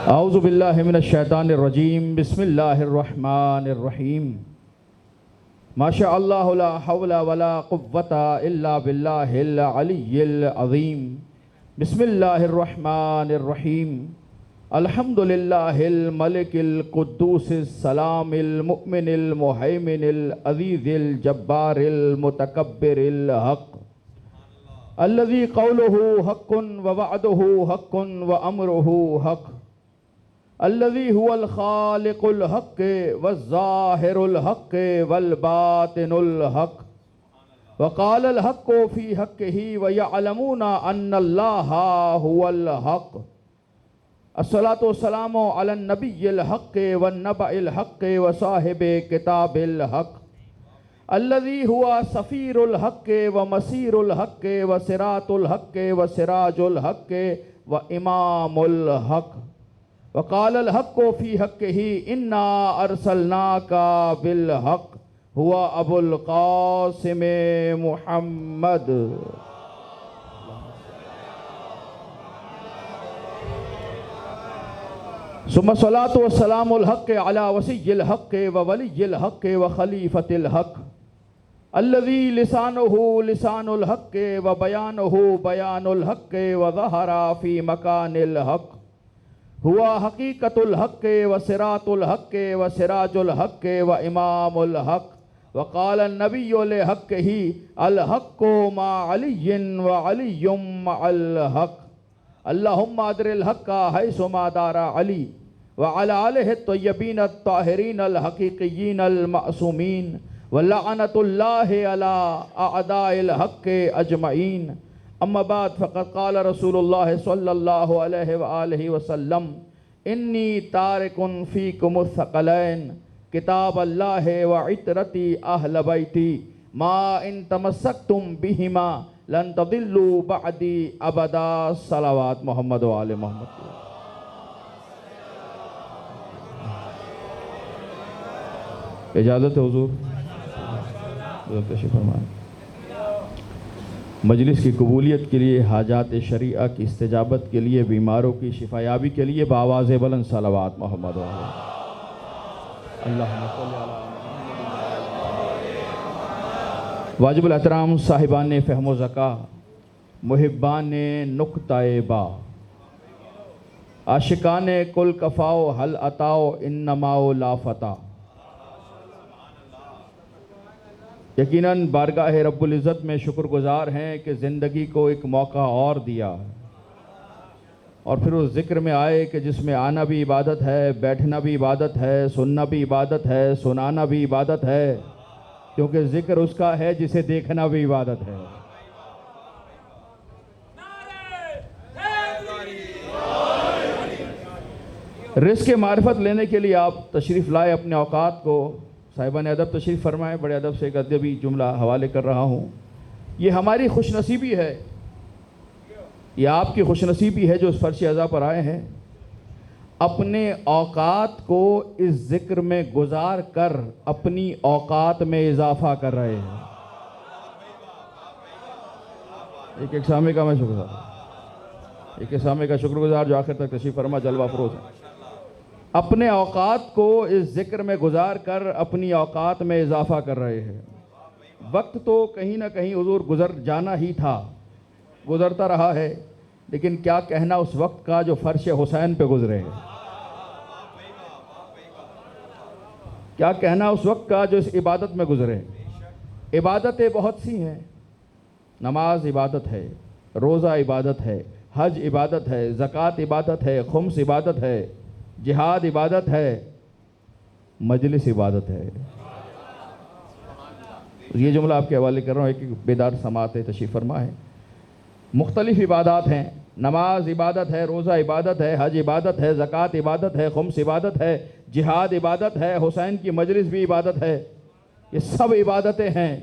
औज़ु बिल्लाहि मिनश शैतानिर रजीम बिस्मिल्लाहिर रहमानिर रहीम माशा अल्लाह ला हौला वला कुव्वता इल्ला बिल्लाहिल अलिय्यिल अज़ीम बिस्मिल्लाहिर रहमानिर रहीम अल्हम्दुलिल्लाहिल मलिकिल कुद्दूसिस सलामिल मुमिनिल मुहैमिनिल अज़ीज़िल जब्बारिल मुतकब्बिरिल हक़ अल्लज़ी क़ौलुहु हक़्क़ुन व वअदुहु हक़्क़ुन व अम्रुहु हक़्क़ अल्लज़ी हुवल ख़ालिक़ुल हक़्क़ वज़्ज़ाहिरुल हक़्क़ वल बातिनुल हक़्क़ व क़ालल हक़्क़ु फ़ी हक़्क़िही व यअलमूना अन्नल्लाहा हुवल हक़्क़ अस्सलातु वस्सलामु अलन नबिय्यिल हक़्क़ वन नबइल हक़्क़ व साहिबे किताबिल हक़्क़ अल्लज़ी हुवा सफ़ीरुल हक़्क़ व मसीरुल हक़्क़ व सिरातुल हक़्क़ व सिराजुल हक़्क़ व इमामुल हक़्क़ व क़ालल हक़्क़ु फ़ी हक़्क़िही इन्ना अरसलनाका बिल हक़्क़ हुवा अबुल क़ासिम मुहम्मद। सुम्मा सलातु वस्सलामुल हक़्क़ अला वसिय्यिल हक़्क़ व वलिय्यिल हक़्क़ व ख़लीफ़तिल हक़्क़ अल्लज़ी लिसानुहु लिसानुल हक़्क़ व बयानुहु बयानुल हक़्क़ व ज़हरा फ़ी मकानिल हक़्क़ हुआ हक़ीक़तुल हक़्क़ व सिरातुल हक़्क़ व सिराजुल हक़्क़ व इमामुल हक़्क़ व क़ाल नबिय्यु लिहक़्क़िही अल हक़्क़ु मा अलिय्यिन व अलिय्युम मअल हक़्क़ अल्लाहुम्मा अदरिल हक़्क़ा हैसु मा दारा अली व अला आलिहि तय्यबीन अत्ताहिरीन अल हक़ीक़िय्यीन अल मअसूमीन व लअनतुल्लाहि अला अअदाइल हक़्क़ अजमईन। अम्मा बाद फ़क़द क़ाल रसूलुल्लाह सल्लल्लाहु अलैहि व आलिहि वसल्लम इन्नी तारिकुन फ़ीकुमुस सक़लैन किताबल्लाहि व इतरती अहल बैती मा इन तमस्सकतुम बिहिमा लन तदिल्लु बअदी अबदा। सलावत मोहम्मद व आले मोहम्मद। इजाज़त है हुज़ूर, तशरीफ़ फरमाएं। मजलिस की कबूलियत के लिए, हाजात शरीआ की इस्तिजाबत के लिए, बीमारों की शिफायाबी के लिए बावाज़ बुलंद सलावत मोहम्मद व अल्लाहुम्मा सल्लि अला वाजिबुल एहतराम साहिबान फ़हम ज़का, मुहिब्बान नुक़्ता-ए बा, आशिकान कुल कफ़ाओ हल अताओ इन्नमाओ ला फ़ता। यकीनन बारगाह रब्बुल इज़्ज़त में शुक्रगुज़ार हैं कि ज़िंदगी को एक मौका और दिया और फिर उस ज़िक्र में आए कि जिसमें आना भी इबादत है, बैठना भी इबादत है, सुनना भी इबादत है, सुनाना भी इबादत है, क्योंकि ज़िक्र उसका है जिसे देखना भी इबादत है। रिज़्क़ मारिफत लेने के लिए आप तशरीफ़ लाए, अपने औकात को साहिबान अदब तशरीफ़ फरमाएँ। बड़े अदब से एक अदबी जुमला हवाले कर रहा हूँ। ये हमारी खुशनसीबी है, ये आपकी खुशनसीबी है जो इस फ़र्श अज़ा पर आए हैं। अपने औकात को इस ज़िक्र में गुजार कर अपनी औकात में इजाफ़ा कर रहे हैं। एक सामे का मैं शुक्रगुज़ार, एक सामे का शुक्रगुज़ार जो आखिर तक तशरीफ़ फरमा जलवा फरोज़ है। अपने औकात को इस ज़िक्र में गुजार कर अपनी औकात में इजाफ़ा कर रहे हैं। वक्त तो कहीं ना कहीं हुज़ूर गुज़र जाना ही था, गुज़रता रहा है, लेकिन क्या कहना उस वक्त का जो फ़र्श हुसैन पे गुज़रे है, क्या कहना उस वक्त का जो इस इबादत में गुज़रे। इबादतें बहुत सी हैं, नमाज इबादत है, रोज़ा इबादत है, हज इबादत है, ज़कात इबादत है, खुम्स इबादत है, जिहाद इबादत है, मजलिस इबादत है। ये जुमला आपके हवाले कर रहा हूँ, एक बेदार समात है, तशरीफ़ फरमा है। मुख्तलिफ़ इबादत हैं, नमाज इबादत है, रोज़ा इबादत है, हज इबादत है, ज़कात इबादत है, खुम्स इबादत है, जिहाद इबादत है, हुसैन की मजलिस भी इबादत है। ये सब इबादतें हैं।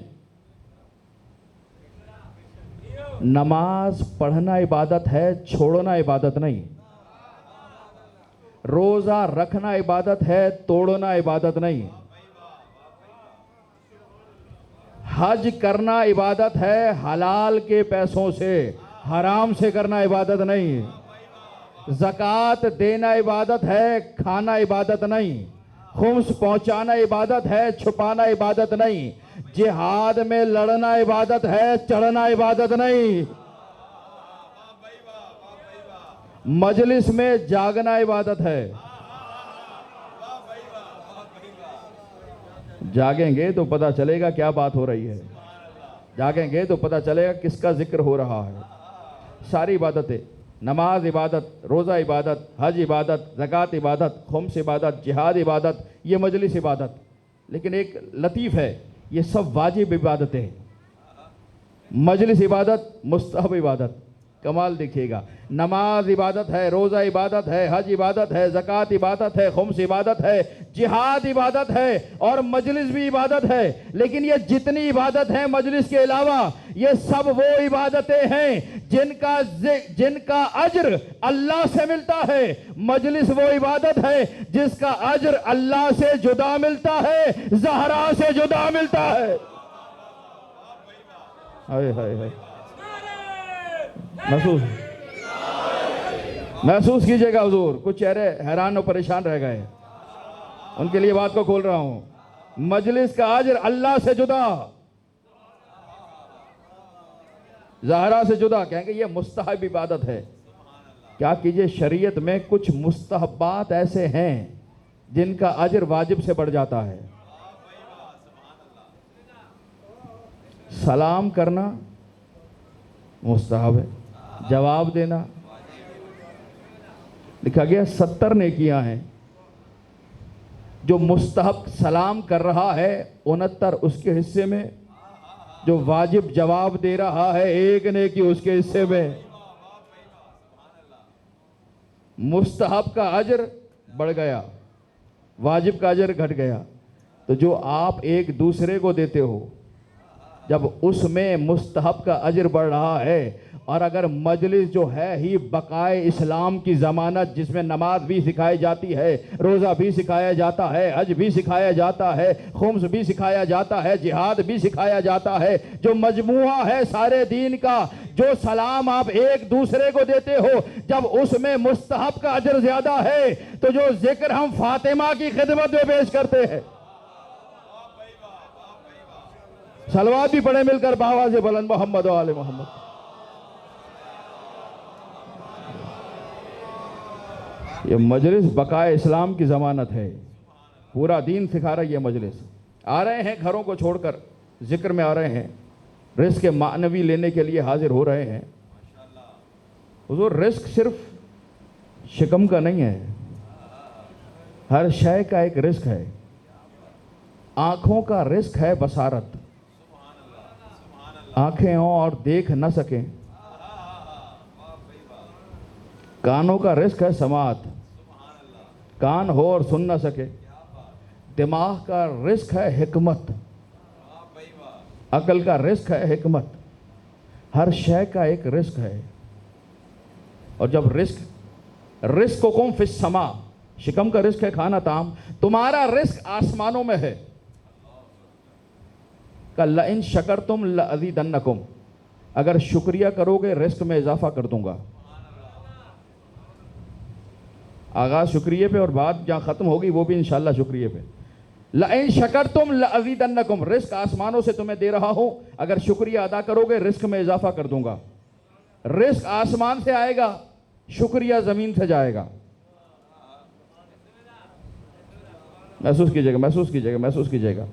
नमाज पढ़ना इबादत है, छोड़ना इबादत नहीं। रोज़ा रखना इबादत है, तोड़ना इबादत नहीं। हज करना इबादत है, हलाल के पैसों से, हराम से करना इबादत नहीं। ज़कात देना इबादत है, खाना इबादत नहीं। खुम्स पहुंचाना इबादत है, छुपाना इबादत नहीं। जिहाद में लड़ना इबादत है, चढ़ना इबादत नहीं। मजलिस में जागना इबादत है। जागेंगे तो पता चलेगा क्या बात हो रही है, जागेंगे तो पता चलेगा किसका जिक्र हो रहा है। सारी इबादतें, नमाज इबादत, रोज़ा इबादत, हज इबादत, ज़कात इबादत, खुम्स इबादत, जिहाद इबादत, ये मजलिस इबादत। लेकिन एक लतीफ़ है, ये सब वाजिब इबादतें हैं। मजलिस इबादत, मुस्तहब इबादत। कमाल देखिएगा, नमाज इबादत है, रोज़ा इबादत है, हज इबादत है, ज़कात इबादत है, खुम्स इबादत है, जिहाद इबादत है और मजलिस भी इबादत है। लेकिन ये जितनी इबादत है मजलिस के अलावा, ये सब वो इबादतें हैं जिनका अज्र अल्लाह से मिलता है। मजलिस वो इबादत है जिसका अज्र अल्लाह से जुदा मिलता है, ज़हरा से जुदा मिलता है। हाय हाय हाय, महसूस कीजिएगा हुजूर। कुछ चेहरे हैरान और परेशान रह गए, उनके लिए बात को खोल रहा हूं। मजलिस का अज्र अल्लाह से जुदा, ज़हरा से जुदा। कहेंगे ये मुस्तहब इबादत है। क्या कीजिए, शरीयत में कुछ मुस्तहबात ऐसे हैं जिनका अज्र वाजिब से बढ़ जाता है। सलाम करना मुस्तहब है, जवाब देना, लिखा गया 70 नेकियां हैं। जो मुस्तहब सलाम कर रहा है 69 उसके हिस्से में, जो वाजिब जवाब दे रहा है 1 नेकी उसके हिस्से में। मुस्तहब का अजर बढ़ गया, वाजिब का अजर घट गया। तो जो आप एक दूसरे को देते हो, जब उसमें मुस्तहब का अजर बढ़ रहा है, और अगर मजलिस जो है ही बकाए इस्लाम की ज़मानत, जिसमें नमाज भी सिखाई जाती है, रोज़ा भी सिखाया जाता है, हज भी सिखाया जाता है, खुम्स भी सिखाया जाता है, जिहाद भी सिखाया जाता है, जो मजमुआ है सारे दीन का, जो सलाम आप एक दूसरे को देते हो, जब उसमें मुस्तहब का अजर ज़्यादा है, तो जो जिक्र हम फातिमा की खिदमत में पेश करते हैं, सलवात भी पढ़े मिलकर बाबा से बुलंद मोहम्मद वाले मोहम्मद। ये मजलिस बकाए इस्लाम की ज़मानत है। पूरा दीन सिखा रही है मजलिस। आ रहे हैं घरों को छोड़कर, जिक्र में आ रहे हैं, रिस्क के मानवी लेने के लिए हाजिर हो रहे हैं। हुजूर, रिस्क सिर्फ शिकम का नहीं है, हर शय का एक रिस्क है। आंखों का रिस्क है बसारत, आंखें हों और देख न सकें। कानों का रिस्क है समात, कान हो और सुन न सके। दिमाग का रिस्क है हिकमत, अकल का रिस्क है हिकमत। हर शय का एक रिस्क है। और जब रिस्क को कौन फिस समा, शिकम का रिस्क है खाना ताम, तुम्हारा रिस्क आसमानों में है। कल इन शकर तुम लअज़ीदन्नकुम, अगर शुक्रिया करोगे रिस्क में इजाफा कर दूंगा। आगाज शुक्रिया पे और बात जहां खत्म होगी वो भी इंशाल्लाह शुक्रिया पे। लइन शकर तुम लअज़ीदन्नकुम, रिस्क आसमानों से तुम्हें दे रहा हूं, अगर शुक्रिया अदा करोगे रिस्क में इजाफा कर दूंगा। रिस्क आसमान से आएगा, शुक्रिया जमीन से जाएगा। महसूस कीजिएगा, महसूस कीजिएगा, महसूस कीजिएगा।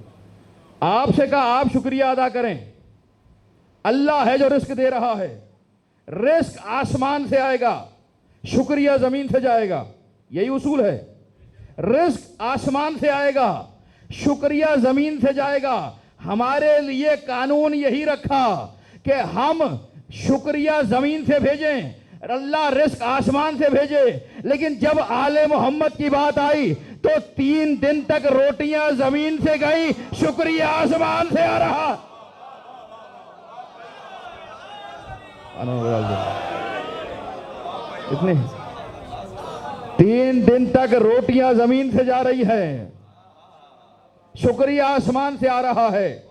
आपसे कहा आप शुक्रिया अदा करें, अल्लाह है जो रिस्क दे रहा है। रिस्क आसमान से आएगा, शुक्रिया जमीन से जाएगा। यही उसूल है। रिस्क आसमान से आएगा, शुक्रिया जमीन से जाएगा। हमारे लिए कानून यही रखा कि हम शुक्रिया जमीन से भेजें, अल्लाह रिस्क आसमान से भेजे। लेकिन जब आले मोहम्मद की बात आई तो 3 दिन तक रोटियां जमीन से गई, शुक्रिया आसमान से आ रहा। कितने 3 दिन तक रोटियां जमीन से जा रही है, शुक्रिया आसमान से आ रहा है।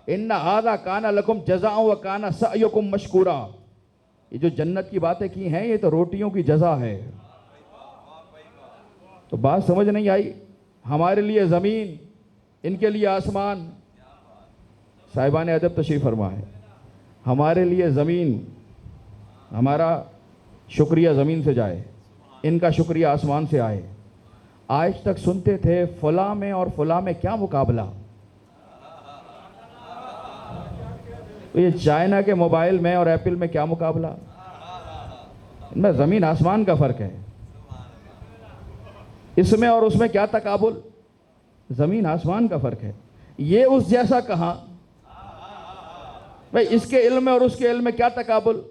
इन्ना हादा काना लकुम जज़ाअ व काना सअयुकुम मशकूरा। ये जो जन्नत की बातें की हैं ये तो रोटियों की जजा है। तो बात समझ नहीं आई। हमारे लिए ज़मीन, इनके लिए आसमान। साहिबान अदब तशरीफ़ फरमा है, हमारे लिए ज़मीन, हमारा शुक्रिया ज़मीन से जाए, इनका शुक्रिया आसमान से आए। आज तक सुनते थे फला में और फला में क्या मुकाबला। तो ये चाइना के मोबाइल में और एप्पल में क्या मुकाबला। इनमें ज़मीन आसमान का फ़र्क है। इसमें और उसमें क्या तकाबुल, ज़मीन आसमान का फ़र्क है। ये उस जैसा कहाँ भाई, इसके इल्म में और उसके इल्म में क्या तकाबुल,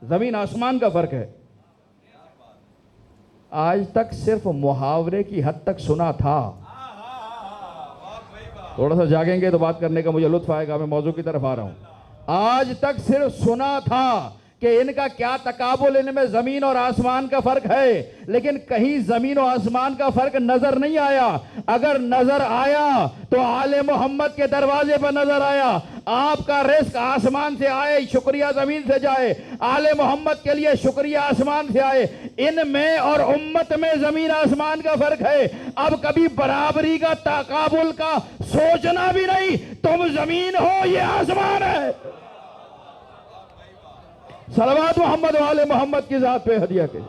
ज़मीन आसमान का फ़र्क है। आज तक सिर्फ मुहावरे की हद तक सुना था। थोड़ा सा जागेंगे तो बात करने का मुझे लुत्फ आएगा। मैं मौजू की तरफ आ रहा हूं। आज तक सिर्फ सुना था कि इनका क्या तकाबुल, इनमें ज़मीन और आसमान का फ़र्क है, लेकिन कहीं ज़मीन और आसमान का फ़र्क नज़र नहीं आया। अगर नज़र आया तो आले मोहम्मद के दरवाजे पर नज़र आया। आपका रिस्क आसमान से आए, शुक्रिया ज़मीन से जाए। आले मोहम्मद के लिए शुक्रिया आसमान से आए। इनमें और उम्मत में ज़मीन आसमान का फ़र्क है। अब कभी बराबरी का, तकाबुल का सोचना भी नहीं। तुम ज़मीन हो, ये आसमान है। सलवात मोहम्मद वाले मोहम्मद की जात पे हदिया के।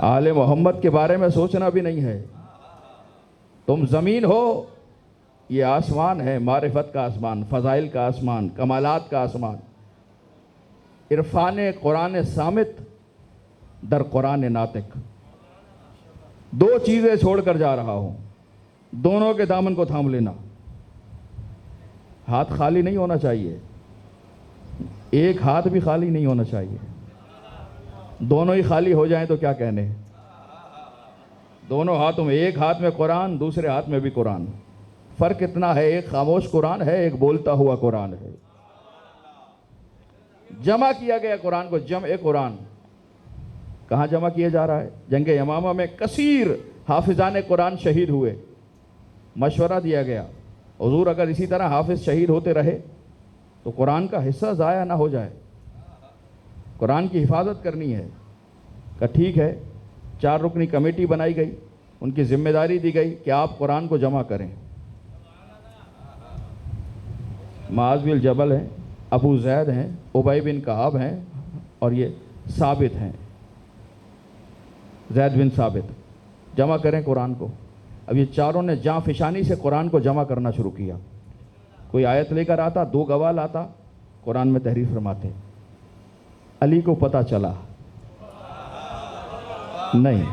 आले मोहम्मद के बारे में सोचना भी नहीं है। तुम ज़मीन हो, ये आसमान है, मारिफत का आसमान, फ़ज़ाइल का आसमान, कमालात का आसमान। इरफान कुरान सामित दर कुरान नातिक। दो चीज़ें छोड़कर जा रहा हूं, दोनों के दामन को थाम लेना। हाथ खाली नहीं होना चाहिए, एक हाथ भी खाली नहीं होना चाहिए। दोनों ही खाली हो जाएं तो क्या कहने। दोनों हाथों में, एक हाथ में कुरान, दूसरे हाथ में भी कुरान। फ़र्क इतना है, एक खामोश कुरान है, एक बोलता हुआ कुरान है। जमा किया गया कुरान को, जम कुरान कहाँ जमा किया जा रहा है। जंग यमामा में कसीर हाफिजान कुरान शहीद हुए। मशवरा दिया गया, हुजूर अगर इसी तरह हाफिज शहीद होते रहे तो कुरान का हिस्सा ज़ाया ना हो जाए, कुरान की हिफाजत करनी है। का ठीक है, 4 रुकनी कमेटी बनाई गई, उनकी जिम्मेदारी दी गई कि आप कुरान को जमा करें। मुआज़ बिन जबल हैं, अबू ज़ैद हैं, उबई बिन कआब हैं और ये साबित हैं, ज़ैद बिन साबित। जमा करें कुरान को। अब ये चारों ने जाँ फिशानी से कुरान को जमा करना शुरू किया। कोई आयत लेकर आता, 2 गवाह लाता, कुरान में तहरीर फरमाते। अली को पता चला नहीं,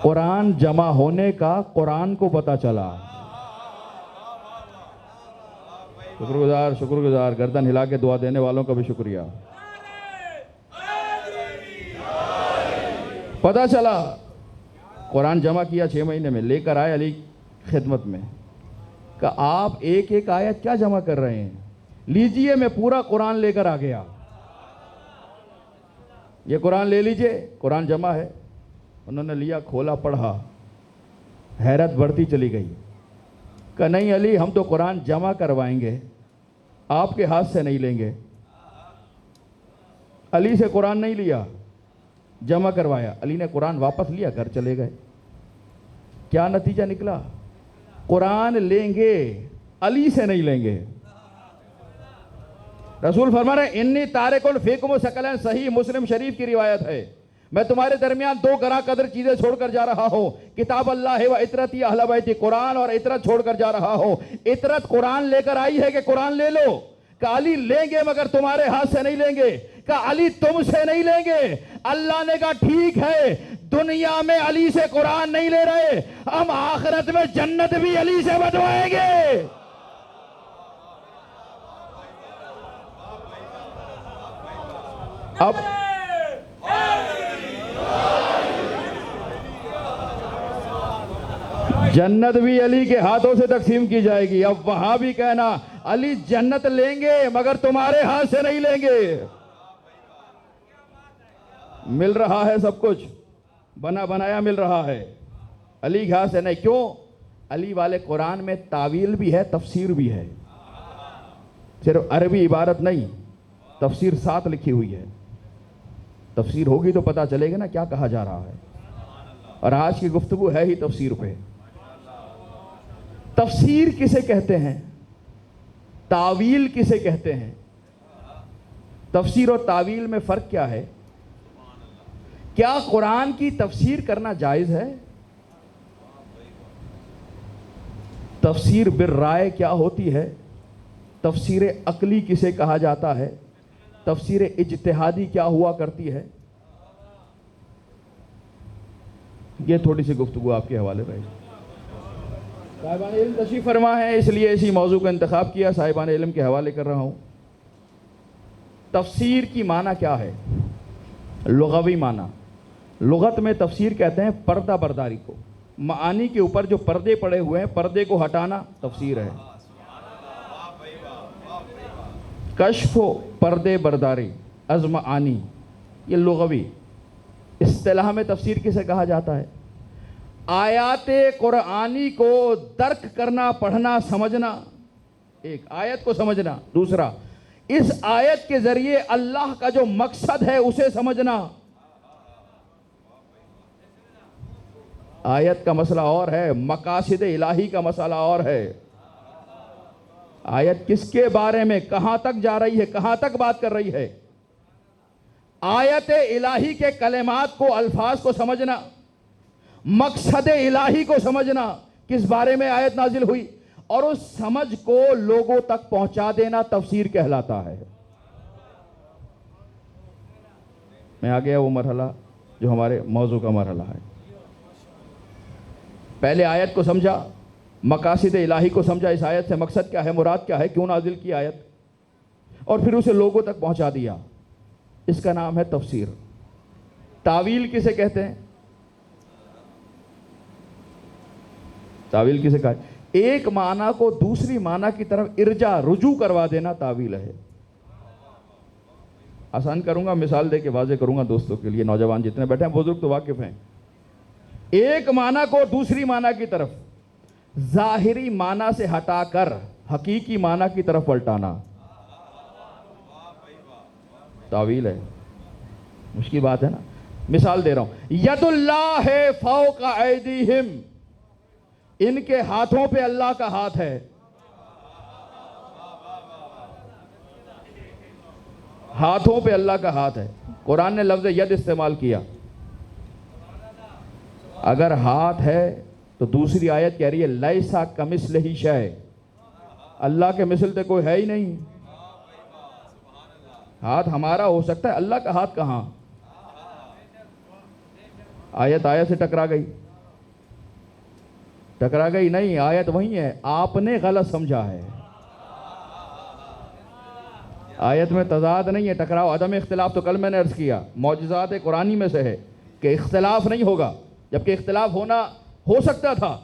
कुरान जमा होने का कुरान को पता चला। शुक्रगुजार, शुक्रगुजार। गर्दन हिला के दुआ देने वालों का भी शुक्रिया। पता चला, कुरान जमा किया 6 महीने में, लेकर आए अली खिदमत में। कि आप एक एक आयत क्या जमा कर रहे हैं, लीजिए, मैं पूरा कुरान लेकर आ गया, ये कुरान ले लीजिए, कुरान जमा है। उन्होंने लिया, खोला, पढ़ा, हैरत बढ़ती चली गई। कहा नहीं अली, हम तो कुरान जमा करवाएंगे, आपके हाथ से नहीं लेंगे। अली से कुरान नहीं लिया, जमा करवाया। अली ने कुरान वापस लिया, घर चले गए। क्या नतीजा निकला, कुरान लेंगे, अली से नहीं लेंगे। रसूल फरमा रहे, इन्नी तारिकुन फीकुम सकलन, सही मुस्लिम शरीफ की रिवायत है, मैं तुम्हारे दरमियान 2 गरा कदर चीजें छोड़कर जा रहा हूं, किताब अल्लाह व इतरती अहल बैती, कुरान और इतरत छोड़कर जा रहा हूं। इतरत कुरान लेकर आई है कि कुरान ले लो। का अली लेंगे मगर तुम्हारे हाथ से नहीं लेंगे। का अली तुमसे नहीं लेंगे। अल्लाह ने कहा ठीक है, दुनिया में अली से कुरान नहीं ले रहे, हम आखिरत में जन्नत भी अली से बंटवाएंगे। अब जन्नत भी अली के हाथों से तकसीम की जाएगी। अब वहां भी कहना अली जन्नत लेंगे मगर तुम्हारे हाथ से नहीं लेंगे। मिल रहा है सब कुछ, बना बनाया मिल रहा है, अली के हाथ से नहीं। क्यों? अली वाले कुरान में तावील भी है, तफसीर भी है। सिर्फ अरबी इबारत नहीं, तफसीर साथ लिखी हुई है। तफसीर होगी तो पता चलेगा ना क्या कहा जा रहा है। और आज की गुफ्तगू है ही तफसीर पे। तफसीर किसे कहते हैं, तावील किसे कहते हैं, तफसीर और तावील में फ़र्क क्या है? क्या कुरान की तफसीर करना जायज़ है? तफसीर बिर राय क्या होती है? तफसीर अकली किसे कहा जाता है? तफसीर इज्तिहादी क्या हुआ करती है? ये थोड़ी सी गुफ्तगू आपके हवाले रही। साहिबान इल्म तशरीफ़ फरमा है, इसलिए इसी मौजू का इंतखाब किया, साहिबान इल्म के हवाले कर रहा हूँ। तफसीर की माना क्या है? लुग़वी माना। लुग़त में तफसीर कहते हैं पर्दा बरदारी को, मानी के ऊपर जो पर्दे पड़े हुए हैं, पर्दे को हटाना तफसीर है। कश्फ पर्दे बरदारी अज़मानी, ये लुग़वी। इस्तिलाह में तफसीर किसे कहा जाता है? आयाते कुरानी को दर्क करना, पढ़ना, समझना। एक आयत को समझना, दूसरा इस आयत के जरिए अल्लाह का जो मकसद है उसे समझना। आयत का मसला और है, मकासिद इलाही का मसला और है। आयत किसके बारे में, कहां तक जा रही है, कहां तक बात कर रही है? आयत इलाही के कलेमात को, अल्फाज को समझना, मकसद इलाही को समझना, किस बारे में आयत नाजिल हुई, और उस समझ को लोगों तक पहुंचा देना तफसीर कहलाता है। मैं आ गया वो मरहला जो हमारे मौजू का मरहला है। पहले आयत को समझा, मकासिद इलाही को समझा, इस आयत से मकसद क्या है, मुराद क्या है, क्यों नाजिल की आयत, और फिर उसे लोगों तक पहुंचा दिया। इसका नाम है तफसीर। तावील किसे कहते हैं? तावील किसे कहा? एक माना को दूसरी माना की तरफ इर्जा, रुजू करवा देना तावील है। आसान करूंगा, मिसाल दे के वाजे करूंगा दोस्तों के लिए, नौजवान जितने बैठे हैं, बुजुर्ग तो वाकिफ हैं। एक माना को दूसरी माना की तरफ, जाहिरी माना से हटाकर हकीकी माना की तरफ पलटाना तावील है। मुश्किल बात है ना। मिसाल दे रहा हूं, यदुल्लाह फौका ऐदीहिम, इनके हाथों पे अल्लाह का हाथ है। हाथों पे अल्लाह का हाथ है। कुरान ने लफ्ज़ यद इस्तेमाल किया। अगर हाथ है तो दूसरी आयत कह रही है लैसा कमिस्लिही शै, अल्लाह के मिसल तो कोई है ही नहीं। हाथ हमारा हो सकता है, अल्लाह का हाथ कहां? आयत आयत से टकरा गई, टकरा गई नहीं, आयत वही है, आपने गलत समझा है। आयत में तजाद नहीं है, टकराव, अदम इख्तिलाफ तो कल मैंने अर्ज किया मौजज़ात कुरानी में से है कि इख्तिलाफ नहीं होगा, जबकि इख्तिलाफ होना हो सकता था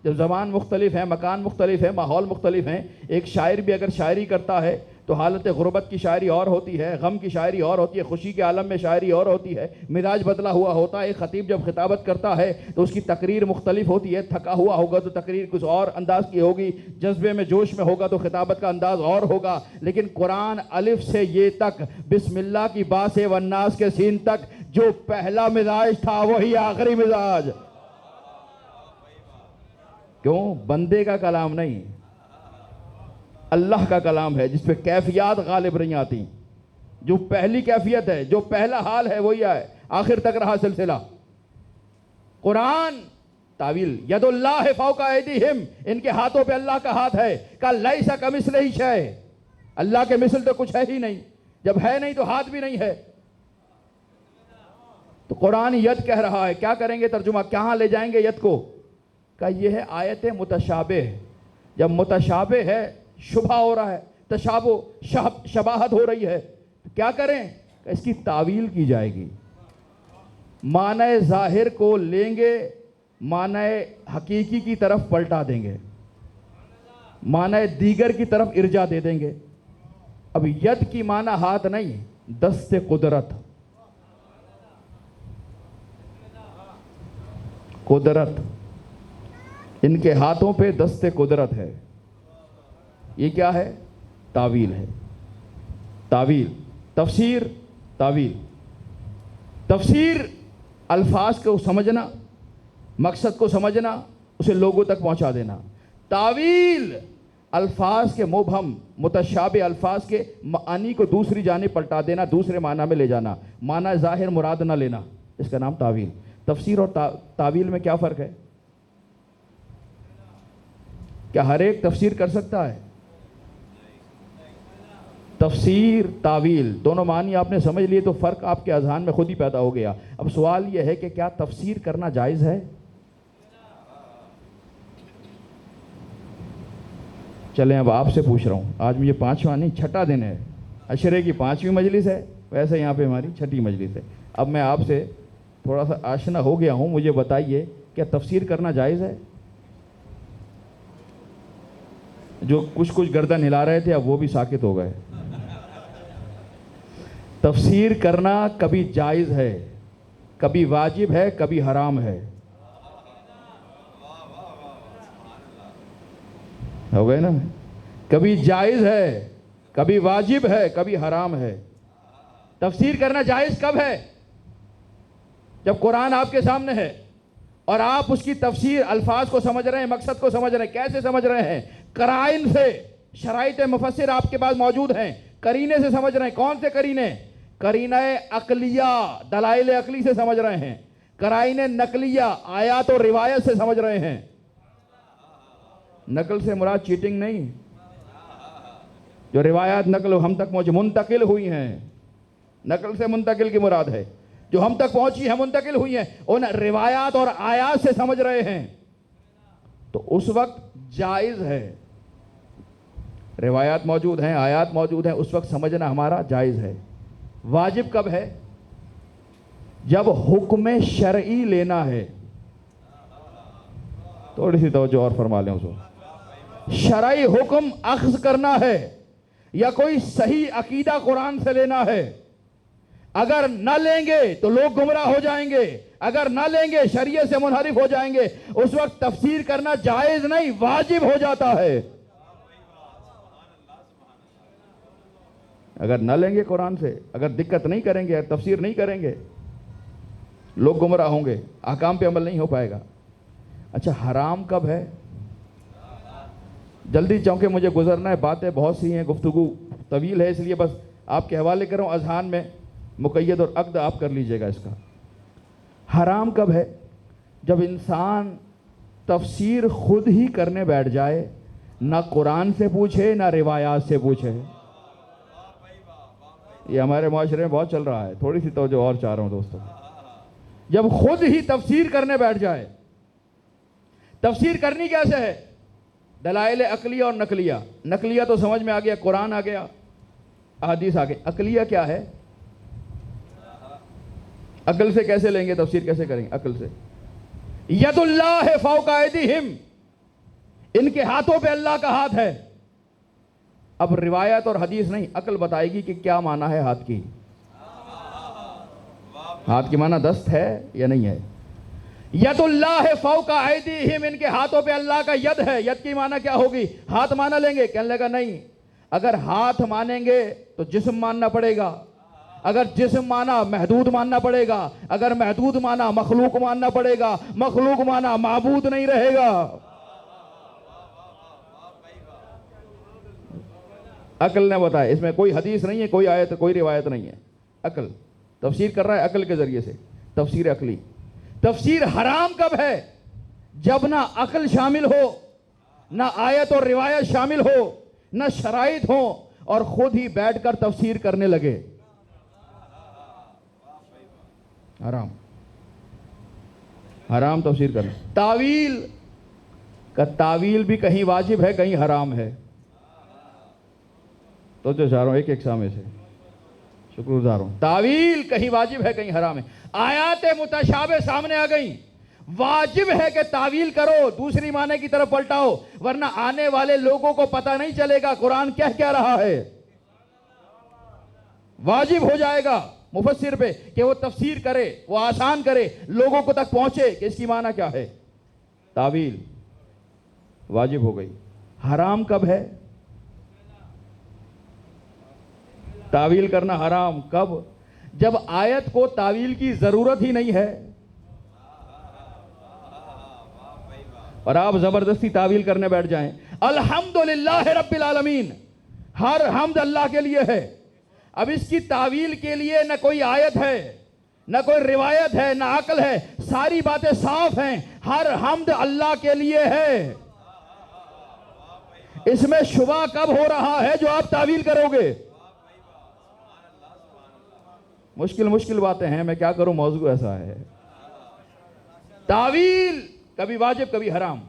जब ज़बान मुख्तलिफ है, मकान मुख्तलिफ है, माहौल मुख्तलिफ हैं। एक शायर भी अगर शायरी करता है तो हालत गुरबत की शायरी और होती है, गम की शायरी और होती है, खुशी के आलम में शायरी और होती है, मिजाज बदला हुआ होता है। एक ख़तीब जब खिताबत करता है तो उसकी तकरीर मुख्तलिफ होती है। थका हुआ होगा तो तकरीर कुछ और अंदाज की होगी, जज्बे में जोश में होगा तो खिताबत का अंदाज और होगा। लेकिन कुरान अलिफ से ये तक, बिस्मिल्लाह की बा से वन्नास के सीन तक, जो पहला मिजाज था वही आखिरी मिजाज। क्यों? बंदे का कलाम नहीं, अल्लाह का कलाम है, जिसपे कैफियत गालिब नहीं आती। जो पहली कैफियत है, जो पहला हाल है वही है, आखिर तक रहा सिलसिला। कुरान तावील, यदुल्लाह फौका ऐदीहिम, इनके हाथों पे अल्लाह का हाथ है। कल लैसा कमिस्लिही शै, अल्लाह के मिसल तो कुछ है ही नहीं, जब है नहीं तो हाथ भी नहीं है। तो कुरान यद कह रहा है, क्या करेंगे तर्जुमा, कहां ले जाएंगे यद को? का ये है आयत मुतशाबिह। जब मुतशाबिह है, शुभा हो रहा है, तशाबो शबाहत हो रही है, तो क्या करें? इसकी तावील की जाएगी। माने जाहिर को लेंगे, माने हकीकी की तरफ पलटा देंगे, माने दीगर की तरफ इर्जा दे देंगे। अब यद की माना हाथ नहीं, दस्ते कुदरत। कुदरत, इनके हाथों पे दस्ते कुदरत है। ये क्या है? तावील है। तावील, तफसीर, तावील। तफसीर अल्फाज को समझना, मकसद को समझना, उसे लोगों तक पहुंचा देना। तावील अल्फाज के मुबहम मुतशाबे अल्फाज के मानी को दूसरी जानिब पलटा देना, दूसरे माना में ले जाना, माना ज़ाहिर मुराद ना लेना, इसका नाम तावील। तफसीर और तावील में क्या फ़र्क है? क्या हर एक तफसीर कर सकता है? तफसीर, तावील दोनों मानी आपने समझ लिए तो फ़र्क आपके अज़हान में खुद ही पैदा हो गया। अब सवाल यह है कि क्या तफसीर करना जायज़ है? चलें, अब आपसे पूछ रहा हूँ। आज मुझे 5वां नहीं 6ठा दिन है, अशरे की 5वीं मजलिस है, वैसे यहाँ पे हमारी 6ठी मजलिस है। अब मैं आपसे थोड़ा सा आशना हो गया हूँ, मुझे बताइए क्या तफसीर करना जायज़ है? जो कुछ गर्दन हिला रहे थे अब वो भी साकित हो गए। तफसीर करना कभी जायज़ है, कभी वाजिब है, कभी हराम है। हो गए ना? कभी जायज़ है, कभी वाजिब है, कभी हराम है। तफसीर करना जायज़ कब है? जब कुरान आपके सामने है और आप उसकी तफसीर अल्फाज को समझ रहे हैं, मकसद को समझ रहे हैं। कैसे समझ रहे हैं? कराइन से। शराइत मुफस्सिर आपके पास मौजूद हैं, करीने से समझ रहे हैं। कौन से करीने? करीना अकलिया, दलाइल अकली से समझ रहे हैं। कराइन नकलिया, आयात और रिवायत से समझ रहे हैं। नकल से मुराद चीटिंग नहीं, जो रिवायात नकल हम तक पहुंची मुंतकिल हुई हैं, नकल से मुंतकिल की मुराद है, जो हम तक पहुंची है मुंतकिल हुई हैं, उन रिवायात और आयात से समझ रहे हैं, तो उस वक्त जायज़ है। रिवायात मौजूद हैं, आयात मौजूद हैं, उस वक्त समझना हमारा जायज़ है। वाजिब कब है? जब हुक्म शरई लेना है। थोड़ी सी तवज्जो और फरमा लें उसको। शरई हुक्म अख्ज़ करना है या कोई सही अकीदा कुरान से लेना है। अगर न लेंगे तो लोग गुमराह हो जाएंगे, अगर न लेंगे शरीयत से मुनहरिफ हो जाएंगे। उस वक्त तफसीर करना जायज़ नहीं, वाजिब हो जाता है। अगर न लेंगे कुरान से, अगर दिक्कत नहीं करेंगे, तफसीर नहीं करेंगे, लोग गुमराह होंगे, अहकाम पे अमल नहीं हो पाएगा। अच्छा, हराम कब है? जल्दी चौंके, मुझे गुजरना है, बातें बहुत सी हैं, गुफ्तगू तवील है, इसलिए बस आपके हवाले कर रहा हूँ। अज़हान में मुक़य्यद और अक़्द आप कर लीजिएगा इसका। हराम कब है? जब इंसान तफसीर खुद ही करने बैठ जाए, ना कुरान से पूछे ना रिवायात से पूछे। ये हमारे माशरे में बहुत चल रहा है, थोड़ी सी तवज्जो और चाह रहा हूँ दोस्तों। जब खुद ही तफसीर करने बैठ जाए। तफसीर करनी कैसे है? दलाइल अकलिया और नकलिया। नकलिया तो समझ में आ गया, कुरान आ गया, अहदीस आ गई। अकलिया क्या है? अकल से कैसे लेंगे, तफसीर कैसे करेंगे? अकल से। यदुल्लाह फौका ऐदीहिम, इनके हाथों पे अल्लाह का हाथ है। अब रिवायत और हदीस नहीं, अकल बताएगी कि क्या माना है हाथ की। हाथ की माना दस्त है या नहीं है? यदुल्लाह फौका ऐदीहिम, इनके हाथों पे अल्लाह का यद है। यद की माना क्या होगी? हाथ माना लेंगे? कहने लगा नहीं, अगर हाथ मानेंगे तो जिस्म मानना पड़ेगा, अगर जिस्म माना महदूद मानना पड़ेगा, अगर महदूद माना मखलूक मानना पड़ेगा, मखलूक माना माबूद नहीं रहेगा। अकल ने बताया, इसमें कोई हदीस नहीं है, कोई आयत, कोई रिवायत नहीं है। अकल तफसीर कर रहा है अकल के जरिए से, तफसीर अकली। तफसीर हराम कब है? जब ना अकल शामिल हो, ना आयत और रिवायत शामिल हो, ना शराइत हो, और खुद ही बैठकर तफसीर करने लगे। हराम, हराम तफसीर करना। तावील का तावील भी कहीं वाजिब है, कहीं हराम है। तो जो चाह रहा हूं एक एक सामने से शुक्रगुजार हूं। तावील कहीं वाजिब है, कहीं हराम है। आयात मुतशाबे सामने आ गई, वाजिब है कि तावील करो, दूसरी माने की तरफ पलटाओ, वरना आने वाले लोगों को पता नहीं चलेगा कुरान क्या रहा है। वाजिब हो जाएगा मुफस्सिर पे कि वो तफसीर करे, वो आसान करे, लोगों को तक पहुंचे कि इसकी माना क्या है। तावील वाजिब हो गई। हराम कब है? तावील करना हराम कब? जब आयत को तावील की जरूरत ही नहीं है और आप जबरदस्ती तावील करने बैठ जाएं। अल्हम्दुलिल्लाह रब्बिल आलमीन, हर हम्द अल्लाह के लिए है। अब इसकी तावील के लिए न कोई आयत है, न कोई रिवायत है, न अकल है, सारी बातें साफ हैं। हर हम्द अल्लाह के लिए है। इसमें शुबा कब हो रहा है जो आप तावील करोगे? मुश्किल मुश्किल बातें हैं, मैं क्या करूं, मौजू ऐसा है। तावील कभी वाजिब कभी हराम,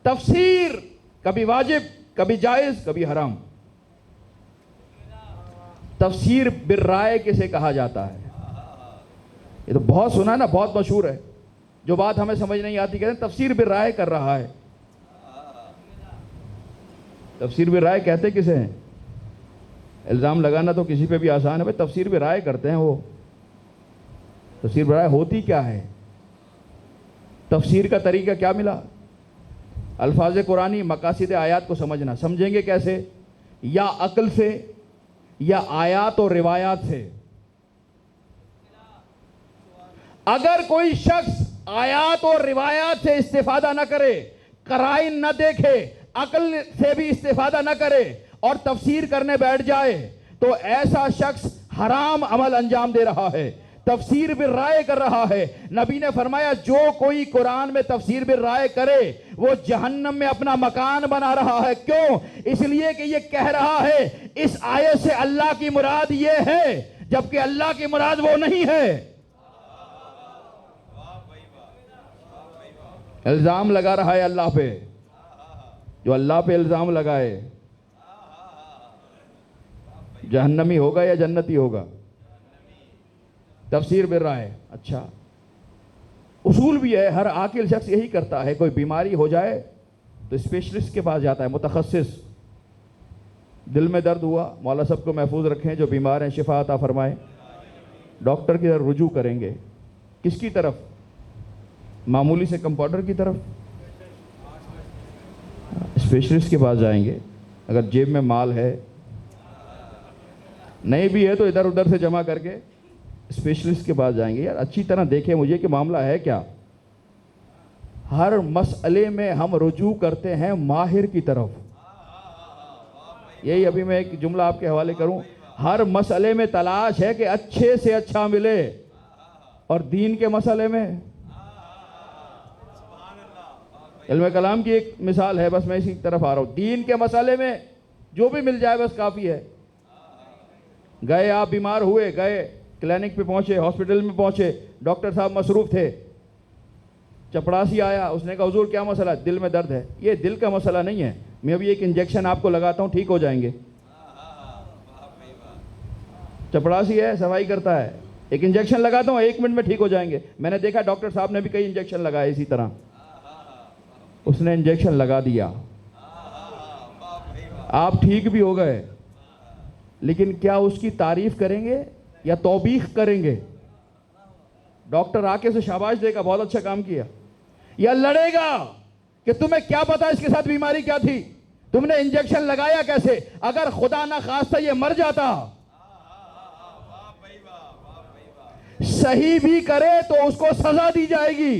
तफसीर कभी वाजिब कभी जायज कभी हराम। तफसीर बिर्राय किसे कहा जाता है? ये तो बहुत सुना है ना, बहुत मशहूर है। जो बात हमें समझ नहीं आती कहते हैं तफसीर बिर्राय कर रहा है। तफसीर बिर्राय कहते किसे हैं? इल्ज़ाम लगाना तो किसी पे भी आसान है, भाई तफसीर बिर्राय करते हैं वो। तफसीर बिर्राय होती क्या है? तफसीर का तरीका क्या मिला? अल्फाज कुरानी, मकासिद आयात को समझना। समझेंगे कैसे? या अक्ल से, या आयात और रिवायात से। अगर कोई शख्स आयात और रिवायात से इस्तेफादा न करे, कराइन न देखे, अक्ल से भी इस्तेफादा न करे और तफसीर करने बैठ जाए, तो ऐसा शख्स हराम अमल अंजाम दे रहा है, तफसीर बिर राय कर रहा है। नबी ने फरमाया जो कोई कुरान में तफसीर बिर राय करे वो जहन्नम में अपना मकान बना रहा है। क्यों? इसलिए कि ये कह रहा है इस आयत से अल्लाह की मुराद ये है, जबकि अल्लाह की मुराद वो नहीं है। इल्जाम लगा रहा है अल्लाह पे। जो अल्लाह पे इल्जाम लगाए जहन्नमी होगा या जन्नती होगा? तफसीर बिर राय। अच्छा, उसूल भी है, हर आकिल शख्स यही करता है। कोई बीमारी हो जाए तो स्पेशलिस्ट के पास जाता है, मुतखस्सिस। दिल में दर्द हुआ, मौला सबको महफूज रखें, जो बीमार हैं शिफा अता फरमाए। डॉक्टर की तरफ रुजू करेंगे। किसकी तरफ? मामूली से कंपाउंडर की तरफ? स्पेशलिस्ट के पास जाएंगे। अगर जेब में माल है, नहीं भी है तो इधर उधर से जमा करके स्पेशलिस्ट के पास जाएंगे। यार अच्छी तरह देखें मुझे कि मामला है क्या। हर मसले में हम रुजू करते हैं माहिर की तरफ। यही अभी मैं एक जुमला आपके हवाले करूं। हर मसले में तलाश है कि अच्छे से अच्छा मिले, और दीन के मसले में, इल्म कलाम की एक मिसाल है, बस मैं इसी तरफ आ रहा हूं। दीन के मसले में जो भी मिल जाए बस काफ़ी है। गए, आप बीमार हुए, गए क्लिनिक पे पहुंचे, हॉस्पिटल में पहुंचे, डॉक्टर साहब मसरूफ थे, चपड़ासी आया, उसने कहा हुजूर क्या मसला? दिल में दर्द है। ये दिल का मसला नहीं है, मैं अभी एक इंजेक्शन आपको लगाता हूं, ठीक हो जाएंगे। चपड़ासी है, सफाई करता है, एक इंजेक्शन लगाता हूं 1 मिनट में ठीक हो जाएंगे। मैंने देखा डॉक्टर साहब ने भी कई इंजेक्शन लगाए इसी तरह। उसने इंजेक्शन लगा दिया, आप ठीक भी हो गए, लेकिन क्या उसकी तारीफ करेंगे या तौबीख करेंगे? डॉक्टर आके से शाबाश देगा, बहुत अच्छा काम किया, या लड़ेगा कि तुम्हें क्या पता इसके साथ बीमारी क्या थी, तुमने इंजेक्शन लगाया कैसे? अगर खुदा ना खास्ता ये मर जाता, सही भी करे तो उसको सजा दी जाएगी,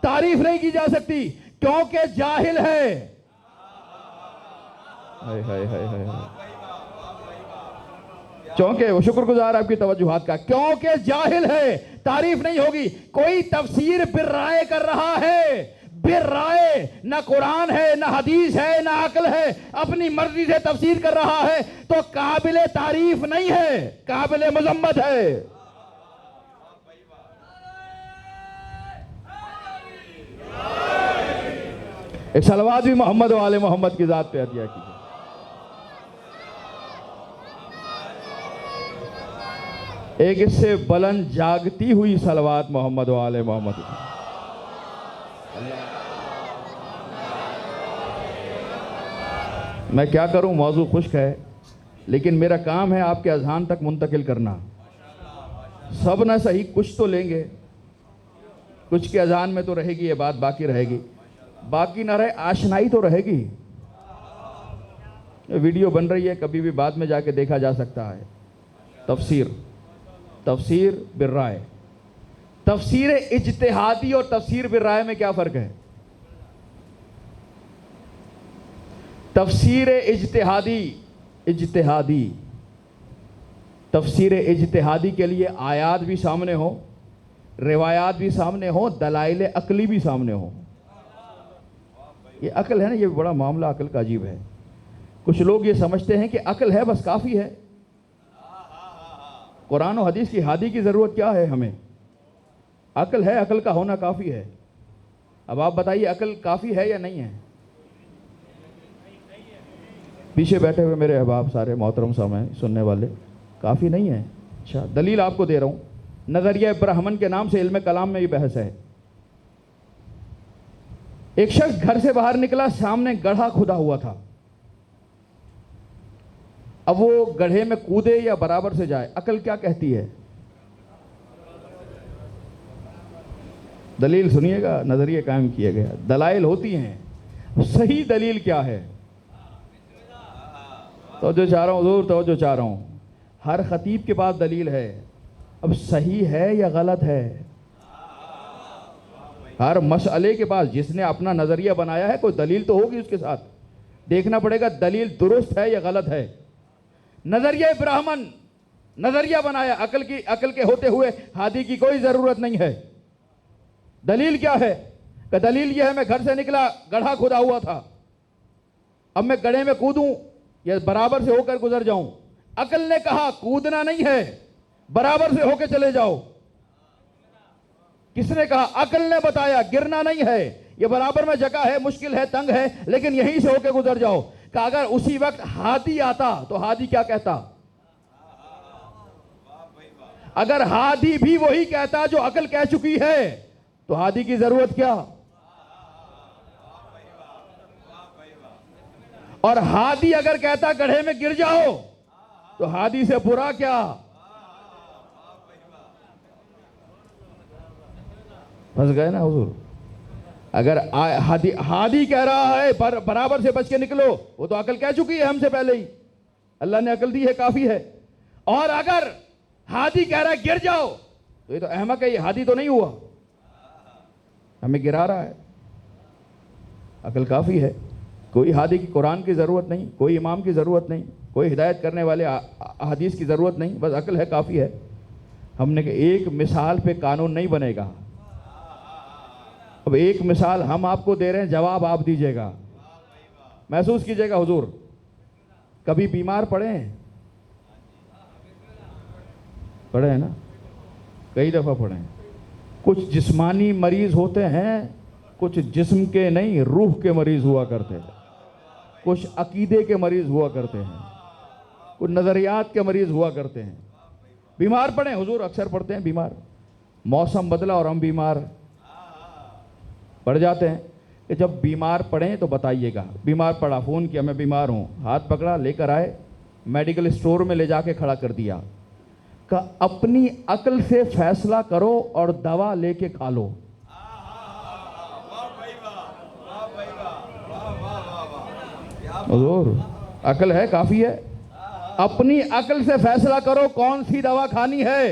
तारीफ नहीं की जा सकती, क्योंकि जाहिल है। हाय हाय हाय हाय, क्योंकि वो शुक्रगुजार आपकी तवज्जुहात का, क्योंकि जाहिल है, तारीफ नहीं होगी। कोई तफसीर बिर राय कर रहा है, बिर राय, ना कुरान है, ना हदीस है, ना अक्ल है, अपनी मर्जी से तफसीर कर रहा है, तो काबिले तारीफ नहीं है, काबिले मजम्मत है। एक सलवात भी मोहम्मद वाले मोहम्मद की जात पे अतिया कीजिए। एक इससे बुलंद जागती हुई सलवात मोहम्मद वाले मोहम्मद। मैं क्या करूं, मौजू खुश्क है, लेकिन मेरा काम है आपके अज़हान तक मुंतकिल करना। सब ना सही, कुछ तो लेंगे, कुछ के अज़हान में तो रहेगी ये बात, बाकी रहेगी, बाकी ना रहे आशनाई तो रहेगी। वीडियो बन रही है, कभी भी बाद में जाके देखा जा सकता है। तफसीर, तफसीर बिर्राय। तफसीर इज्तिहादी और तफसीर बिर्राय में क्या फ़र्क है? तफसीर इज्तिहादी, इज्तिहादी तफसीर इज्तिहादी के लिए आयात भी सामने हो, रिवायात भी सामने हो, दलाइल अकली भी सामने हो। ये अकल है ना, ये बड़ा मामला अकल का अजीब है। कुछ लोग ये समझते हैं कि अकल है बस काफ़ी है, कुरान और हदीस की हादी की ज़रूरत क्या है हमें? अकल है, अकल का होना काफ़ी है। अब आप बताइए अकल काफ़ी है या नहीं है? पीछे बैठे हुए मेरे अहबाब सारे मोहतरम सामने सुनने वाले, काफ़ी नहीं है। अच्छा, दलील आपको दे रहा हूँ। नज़रिया ब्राह्मण के नाम से इल्म कलाम में ये बहस है। एक शख्स घर से बाहर निकला, सामने गड्ढा खुदा हुआ था। अब वो गड्ढे में कूदे या बराबर से जाए, अकल क्या कहती है? दलील सुनिएगा, नजरिया कायम किया गया, दलाइल होती हैं। सही दलील क्या है? तो जो चाह रहा हूँ हुजूर, तो जो चाह रहा हूँ, हर खतीब के पास दलील है। अब सही है या गलत है? हर मसले के पास जिसने अपना नजरिया बनाया है कोई दलील तो होगी उसके साथ। देखना पड़ेगा दलील दुरुस्त है या गलत है। नजरिया ब्राह्मण नजरिया बनाया, अकल के होते हुए हादी की कोई जरूरत नहीं है। दलील क्या है? कि दलील यह है, मैं घर से निकला, गड्ढा खुदा हुआ था, अब मैं गड्ढे में कूदूं या बराबर से होकर गुजर जाऊं? अकल ने कहा कूदना नहीं है, बराबर से होकर चले जाओ। किसने कहा? अकल ने बताया गिरना नहीं है, ये बराबर में जगह है, मुश्किल है, तंग है, लेकिन यहीं से होकर गुजर जाओ। कि अगर उसी वक्त हादी आता तो हादी क्या कहता? अगर हादी भी वही कहता जो अकल कह चुकी है, तो हादी की जरूरत क्या? और हादी अगर कहता गड्ढे में गिर जाओ, तो हादी से बुरा क्या? फंस गए ना हुजूर। अगर हादी कह रहा है बराबर से बच के निकलो, वो तो अकल कह चुकी है हमसे पहले ही, अल्लाह ने अकल दी है, काफी है। और अगर हादी कह रहा है गिर जाओ, तो ये तो अहमक है, ये हादी तो नहीं हुआ, हमें गिरा रहा है। अकल काफी है, कोई हादी की कुरान की जरूरत नहीं, कोई इमाम की जरूरत नहीं, कोई हिदायत करने वाले हदीस की जरूरत नहीं, बस अकल है, काफी है। हमने कहा एक मिसाल पे कानून नहीं बनेगा। अब एक मिसाल हम आपको दे रहे हैं, जवाब आप दीजिएगा। महसूस कीजिएगा हुजूर, कभी बीमार पड़े हैं? पड़े हैं ना, कई दफा पड़े हैं। कुछ जिस्मानी मरीज होते हैं, कुछ जिस्म के नहीं रूह के मरीज हुआ करते हैं, कुछ अकीदे के मरीज हुआ करते हैं, कुछ नजरियात के मरीज हुआ करते हैं। बीमार पड़े हुजूर, अक्सर पड़ते हैं बीमार। मौसम बदला और हम बीमार पड़ जाते हैं। कि जब बीमार पड़े तो बताइएगा। बीमार पड़ा, फ़ोन किया मैं बीमार हूँ, हाथ पकड़ा, लेकर आए, मेडिकल स्टोर में ले जाके खड़ा कर दिया। का अपनी अकल से फैसला करो और दवा लेके खा लो। हुजूर अकल है, काफ़ी है। अपनी अकल से फैसला करो कौन सी दवा खानी है,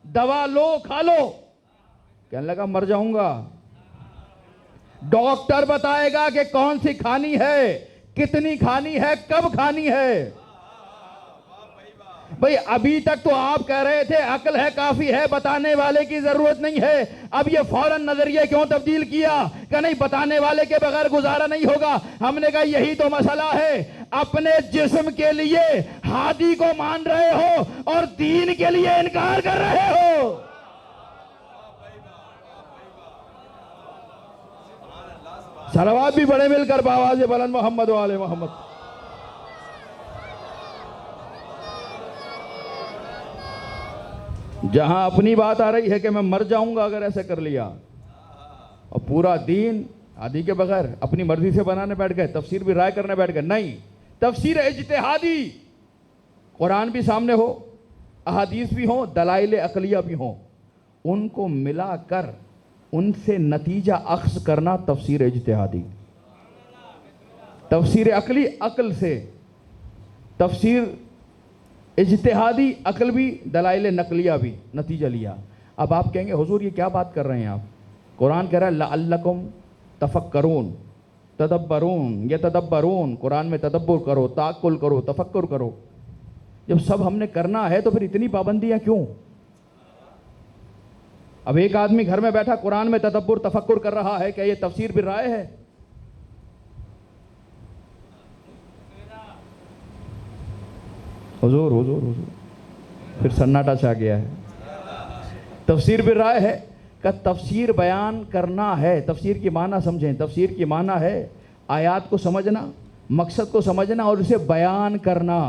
दवा लो, खा लो। कहने लगा मर जाऊंगा। डॉक्टर बताएगा कि कौन सी खानी है, कितनी खानी है, कब खानी है। भाई अभी तक तो आप कह रहे थे अकल है, काफी है, बताने वाले की जरूरत नहीं है। अब ये फौरन नजरिया क्यों तब्दील किया कि नहीं बताने वाले के बगैर गुजारा नहीं होगा? हमने कहा यही तो मसला है, अपने जिस्म के लिए हादी को मान रहे हो और दीन के लिए इनकार कर रहे हो। सलावत भी बड़े मिलकर बावाज़ बुलंद मोहम्मद वाले मोहम्मद। जहां अपनी बात आ रही है कि मैं मर जाऊंगा अगर ऐसे कर लिया, और पूरा दीन हादी के बगैर अपनी मर्जी से बनाने बैठ गए, तफसीर भी राय करने बैठ गए। नहीं, तफसीर इज्तिहादी, कुरान भी सामने हो, अहादीस भी हो, दलाइल अकलिया भी हो, उनको मिलाकर उनसे नतीजा अख्ज़ करना तफसीर इज्तिहादी। तफसीर अकली अकल से, तफसीर इज्तिहादी अक्ल भी, दलाइल नकलिया भी, नतीजा लिया। अब आप कहेंगे हुजूर ये क्या बात कर रहे हैं आप? कुरान कह रहा है लअल्लकुम तफक्करून, तदब्बरून, ये तदब्बरून, कुरान में तदब्बुर करो, ताकुल करो, तफक्कुर करो। जब सब हमने करना है तो फिर इतनी पाबंदियां क्यों? अब एक आदमी घर में बैठा कुरान में तदब्बुर तफक्कुर कर रहा है, क्या ये तफसीर बिल राय है? हुजूर हुजूर हुजूर, फिर सन्नाटा छा गया है। तफसीर बिल राय है का तफसीर बयान करना है। तफसीर की माना समझें, तफसीर की माना है आयात को समझना, मकसद को समझना और उसे बयान करना।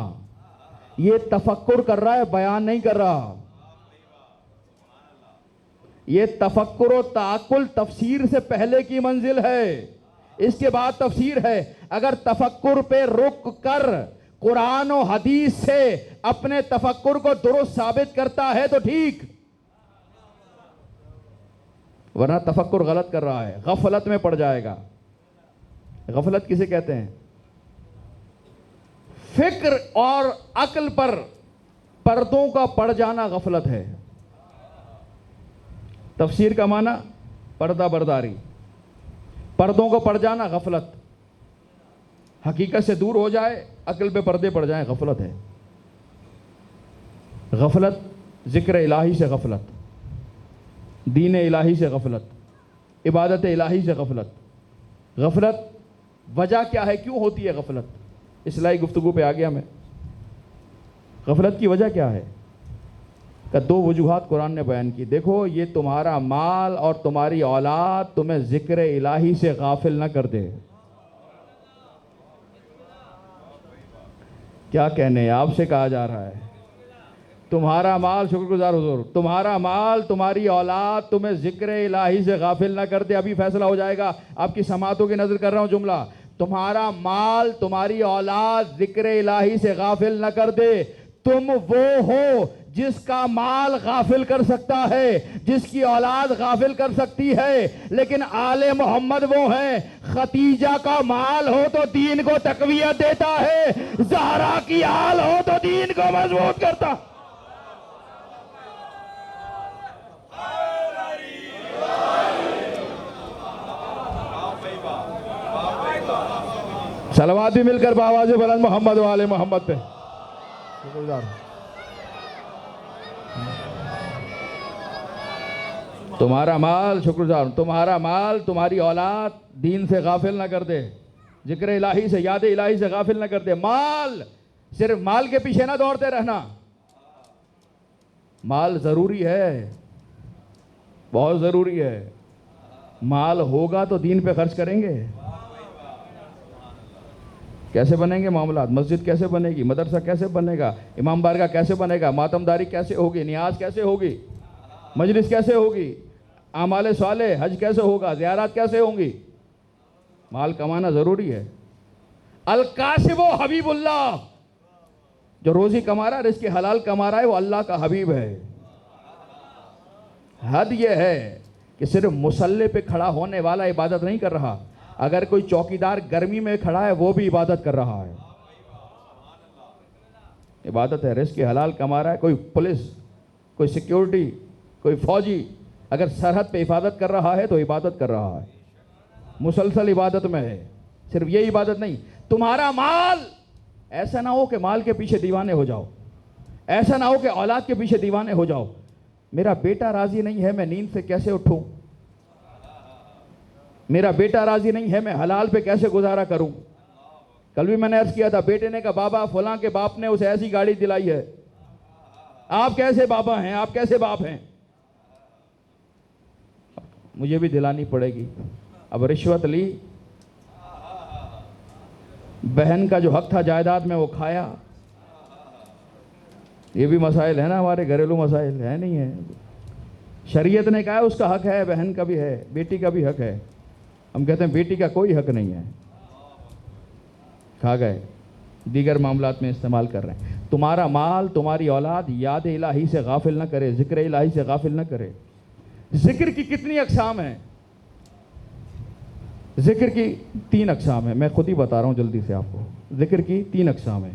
ये तफक्कुर कर रहा है, बयान नहीं कर रहा। ये तफक्कुर और ताकुल तफसीर से पहले की मंजिल है, इसके बाद तफसीर है। अगर तफक्कुर पे रुक कर कुरान और हदीस से अपने तफक्कुर को दुरुस्त साबित करता है तो ठीक, वरना तफक्कुर गलत कर रहा है, गफलत में पड़ जाएगा। गफलत किसे कहते हैं? फिक्र और अक्ल पर पर्दों का पड़ जाना गफलत है। तफसीर का माना पर्दा बरदारी, पर्दों को पड़ जाना गफलत। हकीकत से दूर हो जाए, अक्ल पे पर्दे पड़ जाएं, गफलत है। गफलत जिक्र इलाही से गफलत, दीन इलाही से गफलत, इबादत इलाही से गफलत। गफलत वजह क्या है, क्यों होती है गफलत? इस्लाही गुफ्तगू पे आ गया मैं। गफलत की वजह क्या है? का दो वजूहात कुरान ने बयान की। देखो, ये तुम्हारा माल और तुम्हारी औलाद तुम्हें जिक्र इलाही से गाफिल ना कर दे। क्या कहने, आपसे कहा जा रहा है तुम्हारा माल, शुक्रगुजार हुजूर, तुम्हारा माल तुम्हारी औलाद तुम्हें जिक्र इलाही से गाफिल ना कर दे। अभी फैसला हो जाएगा, आपकी समातों की नजर कर रहा हूं जुमला। तुम्हारा माल तुम्हारी औलाद जिक्र इलाही से गाफिल ना कर दे। तुम वो हो जिसका माल गाफिल कर सकता है, जिसकी औलाद गाफिल कर सकती है। लेकिन आले मोहम्मद वो हैं, खतीजा का माल हो तो दीन को तकवीयत देता है, ज़हरा की आल हो तो दीन को मजबूत करता। सलवात भी मिलकर बावाज़ बुलंद मोहम्मद वाले मोहम्मद पे। तुम्हारा माल, शुक्रगुजार, तुम्हारा माल तुम्हारी औलाद दीन से गाफिल ना कर दे, जिक्र इलाही से, याद इलाही से गाफिल ना कर दे। माल, सिर्फ माल के पीछे ना दौड़ते रहना। माल जरूरी है, बहुत जरूरी है। माल होगा तो दीन पे खर्च करेंगे। कैसे बनेंगे मामलात? मस्जिद कैसे बनेगी? मदरसा कैसे बनेगा? इमाम बारगाह कैसे बनेगा? मातमदारी कैसे होगी? नियाज कैसे होगी? मजलिस कैसे होगी? आमाले साले, हज कैसे होगा? ज़ियारत कैसे होंगी? माल कमाना ज़रूरी है। अल-कासिबो हबीबुल्लाह, जो रोज़ी कमा रहा है, रिज़्क़ हलाल कमा रहा है, वो अल्लाह का हबीब है। हद ये है कि सिर्फ मुसल्ले पे खड़ा होने वाला इबादत नहीं कर रहा। अगर कोई चौकीदार गर्मी में खड़ा है, वो भी इबादत कर रहा है। इबादत है, रिज़्क़ हलाल कमा रहा है। कोई पुलिस, कोई सिक्योरिटी, कोई फौजी अगर सरहद पे इबादत कर रहा है तो इबादत कर रहा है, मुसलसल इबादत में है। सिर्फ ये इबादत नहीं, तुम्हारा माल, ऐसा ना हो कि माल के पीछे दीवाने हो जाओ, ऐसा ना हो कि औलाद के पीछे दीवाने हो जाओ। मेरा बेटा राजी नहीं है, मैं नींद से कैसे उठूं? मेरा बेटा राजी नहीं है, मैं हलाल पे कैसे गुजारा करूं? कल भी मैंने अर्ज किया था, बेटे ने कहा बाबा फलां के बाप ने उसे ऐसी गाड़ी दिलाई है, आप कैसे बाबा हैं, आप कैसे बाप हैं? मुझे भी दिलानी पड़ेगी। अब रिश्वत ली, बहन का जो हक था जायदाद में वो खाया। ये भी मसाइल है ना, हमारे घरेलू मसाइल है, नहीं है? शरीयत ने कहा उसका हक है, बहन का भी है, बेटी का भी हक है। हम कहते हैं बेटी का कोई हक नहीं है, खा गए, दीगर मामलात में इस्तेमाल कर रहे हैं। तुम्हारा माल तुम्हारी औलाद याद इलाही से गाफिल ना करे, जिक्र इलाही से गाफिल ना करे। जिक्र की कितनी अक़साम है? जिक्र की 3 अक़साम है, मैं खुद ही बता रहा हूँ जल्दी से आपको। जिक्र की 3 अक़साम है।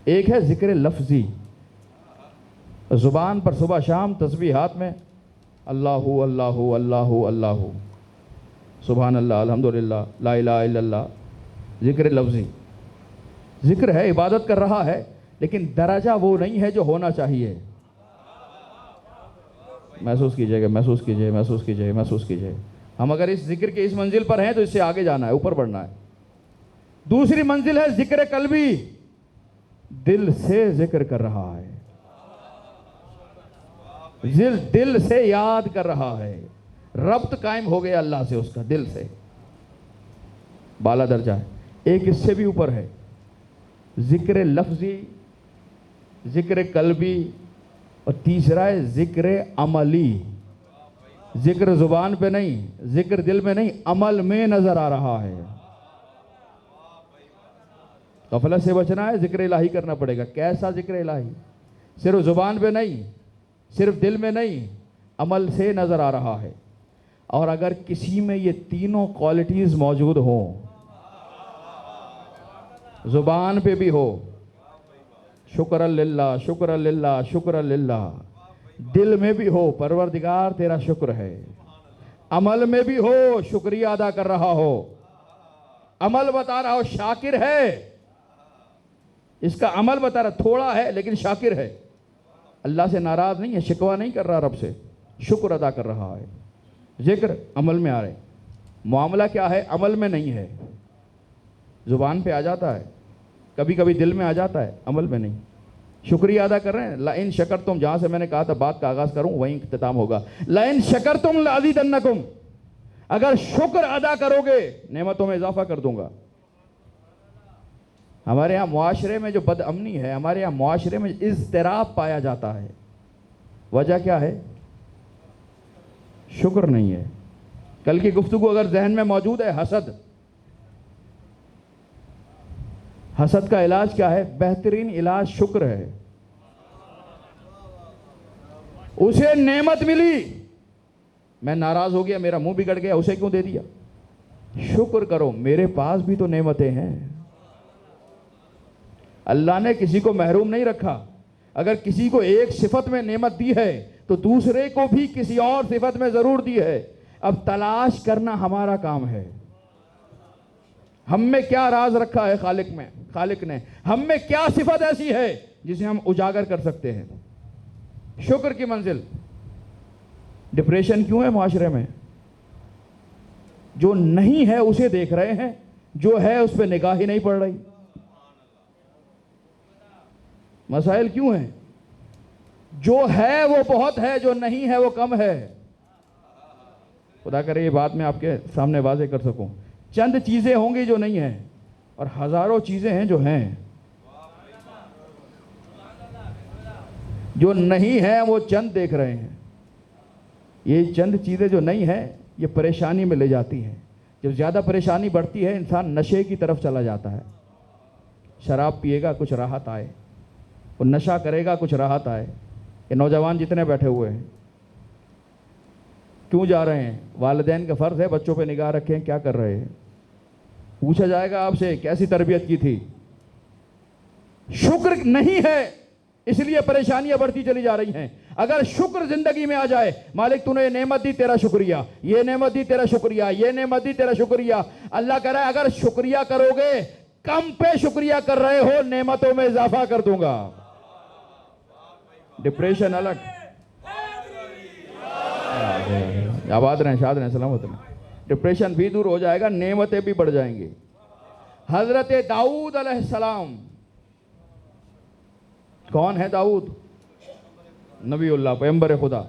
एक है जिक्र लफ्ज़ी, ज़ुबान पर सुबह शाम तस्बीह हाथ में अल्लाहु अल्लाहु अल्लाहु अल्लाहु सुभान अल्लाह अल्हम्दुलिल्लाह ला इलाहा इल्लल्लाह, जिक्र लफ्ज़ी। जिक्र है, इबादत कर रहा है, लेकिन दराजा वो नहीं है जो होना चाहिए। महसूस कीजिएगा, महसूस कीजिए, महसूस कीजिए, महसूस कीजिए। हम अगर इस जिक्र के इस मंजिल पर हैं तो इससे आगे जाना है, ऊपर बढ़ना है। दूसरी मंजिल है जिक्र कल्बी, दिल से जिक्र कर रहा है, दिल से याद कर रहा है, रब्त कायम हो गया अल्लाह से, उसका दिल से। बाला दर्जा है। एक इससे भी ऊपर है जिक्र लफ्जी, जिक्र कल्बी, और तीसरा है जिक्र अमली। जिक्र जुबान पे नहीं, जिक्र दिल में नहीं, अमल में नजर आ रहा है। गफलत से बचना है, जिक्र इलाही करना पड़ेगा। कैसा जिक्र इलाही? सिर्फ जुबान पे नहीं, सिर्फ दिल में नहीं, अमल से नजर आ रहा है। और अगर किसी में ये तीनों क्वालिटीज मौजूद हो, जुबान पे भी हो शुक्र लिल्लाह शुक्र लिल्लाह शुक्र लिल्लाह, दिल में भी हो परवरदिगार तेरा शुक्र है, अमल में भी हो शुक्रिया अदा कर रहा हो, अमल बता रहा हो शाकिर है, इसका अमल बता रहा थोड़ा है लेकिन शाकिर है, अल्लाह से नाराज नहीं है, शिकवा नहीं कर रहा, रब से शुक्र अदा कर रहा है। जिक्र अमल में आ रहे, मामला क्या है? अमल में नहीं है। जुबान पे आ जाता है, कभी कभी दिल में आ जाता है, अमल में नहीं। शुक्रिया अदा कर रहे हैं। लाइन शकर तुम, जहां से मैंने कहा था बात का आगाज करूं वहीं इख्तिताम होगा। लाइन शकर तुम लाज़ीदन्नकुम, अगर शुक्र अदा करोगे नेमतों में इजाफा कर दूंगा। हमारे यहाँ मुआशरे में जो बदअमनी है, हमारे यहाँ मुआशरे में इज़्तिराब पाया जाता है, वजह क्या है? शुक्र नहीं है। कल की गुफ्तगू अगर जहन में मौजूद है, हसद, हसद का इलाज क्या है? बेहतरीन इलाज शुक्र है। उसे नेमत मिली, मैं नाराज हो गया, मेरा मुंह बिगड़ गया, उसे क्यों दे दिया? शुक्र करो, मेरे पास भी तो नेमतें हैं। अल्लाह ने किसी को महरूम नहीं रखा। अगर किसी को एक सिफत में नेमत दी है तो दूसरे को भी किसी और सिफत में जरूर दी है। अब तलाश करना हमारा काम है। हम में क्या राज रखा है खालिक में, खालिक ने हम में क्या सिफत ऐसी है जिसे हम उजागर कर सकते हैं? शुक्र की मंजिल। डिप्रेशन क्यों है माशरे में? जो नहीं है उसे देख रहे हैं, जो है उस पर निगाह ही नहीं पड़ रही। मसाइल क्यों हैं? जो है वो बहुत है, जो नहीं है वो कम है। खुदा करे ये बात मैं आपके सामने वाजे कर सकूं। चंद चीजें होंगी जो नहीं है और हजारों चीजें हैं जो हैं। जो नहीं है वो चंद देख रहे हैं। ये चंद चीजें जो नहीं है ये परेशानी में ले जाती हैं। जब ज्यादा परेशानी बढ़ती है इंसान नशे की तरफ चला जाता है। शराब पिएगा कुछ राहत आए, वो नशा करेगा कुछ राहत आए। ये नौजवान जितने बैठे हुए हैं क्यों जा रहे हैं? वालिदैन का फ़र्ज़ है बच्चों पे निगाह रखें, क्या कर रहे हैं। पूछा जाएगा आपसे कैसी तरबियत की थी। शुक्र नहीं है इसलिए परेशानियां बढ़ती चली जा रही हैं। अगर शुक्र जिंदगी में आ जाए, मालिक तूने ये नेमत दी तेरा शुक्रिया, ये नेमत दी तेरा शुक्रिया, ये नेमत दी तेरा शुक्रिया। अल्लाह कह रहा है अगर शुक्रिया करोगे, कम पे शुक्रिया कर रहे हो, नेमतों में इजाफा कर दूंगा। डिप्रेशन अलग, आबाद रहें, शाद रहें, सलामत रहें। डिप्रेशन भी दूर हो जाएगा, नेमतें भी बढ़ जाएंगी। हजरत दाऊद अलैहिस्सलाम, कौन है दाऊद? नबीउल्लाह, पैगंबर खुदा,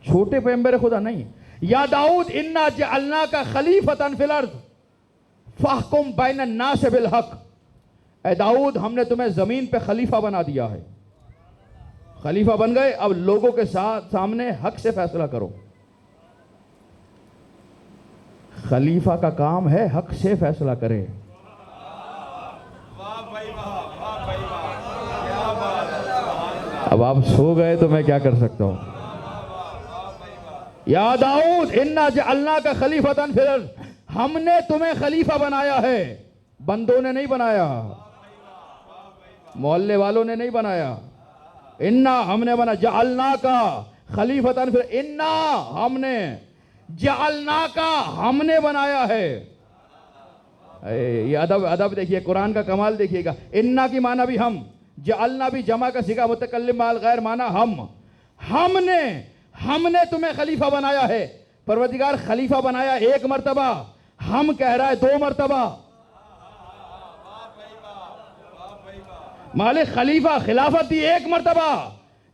छोटे पैगंबर खुदा नहीं। या दाऊद इन्ना जअलना का खलीफतन फिल अर्द फहकुम बैनन नास बिल हक। ए दाऊद हमने तुम्हें जमीन पे खलीफा बना दिया है। खलीफा बन गए, अब लोगों के साथ सामने हक से फैसला करो। खलीफा का काम है हक से फैसला करे। अब आप सो गए तो मैं क्या कर सकता हूं। या दाऊद इन्ना जअलना का खलीफतन फिल अर्द, हमने तुम्हें खलीफा बनाया है, बंदों ने नहीं बनाया। मोहल्ले वालों ने नहीं बनाया। इन्ना हमने बना जअलना का खलीफतन फिर इन्ना हमने जअलना का हमने बनाया है। ये अदब अदब देखिए, कुरान का कमाल देखिएगा। इन्ना की माना भी हम, जअलना भी जमा का सिगा मुतकल्लिम माल गैर माना हम। हमने तुम्हें खलीफा बनाया है। परवरदिगार खलीफा बनाया एक मर्तबा, हम कह रहा है 2 मर्तबा। मालिक खलीफा खिलाफत दी 1 मर्तबा,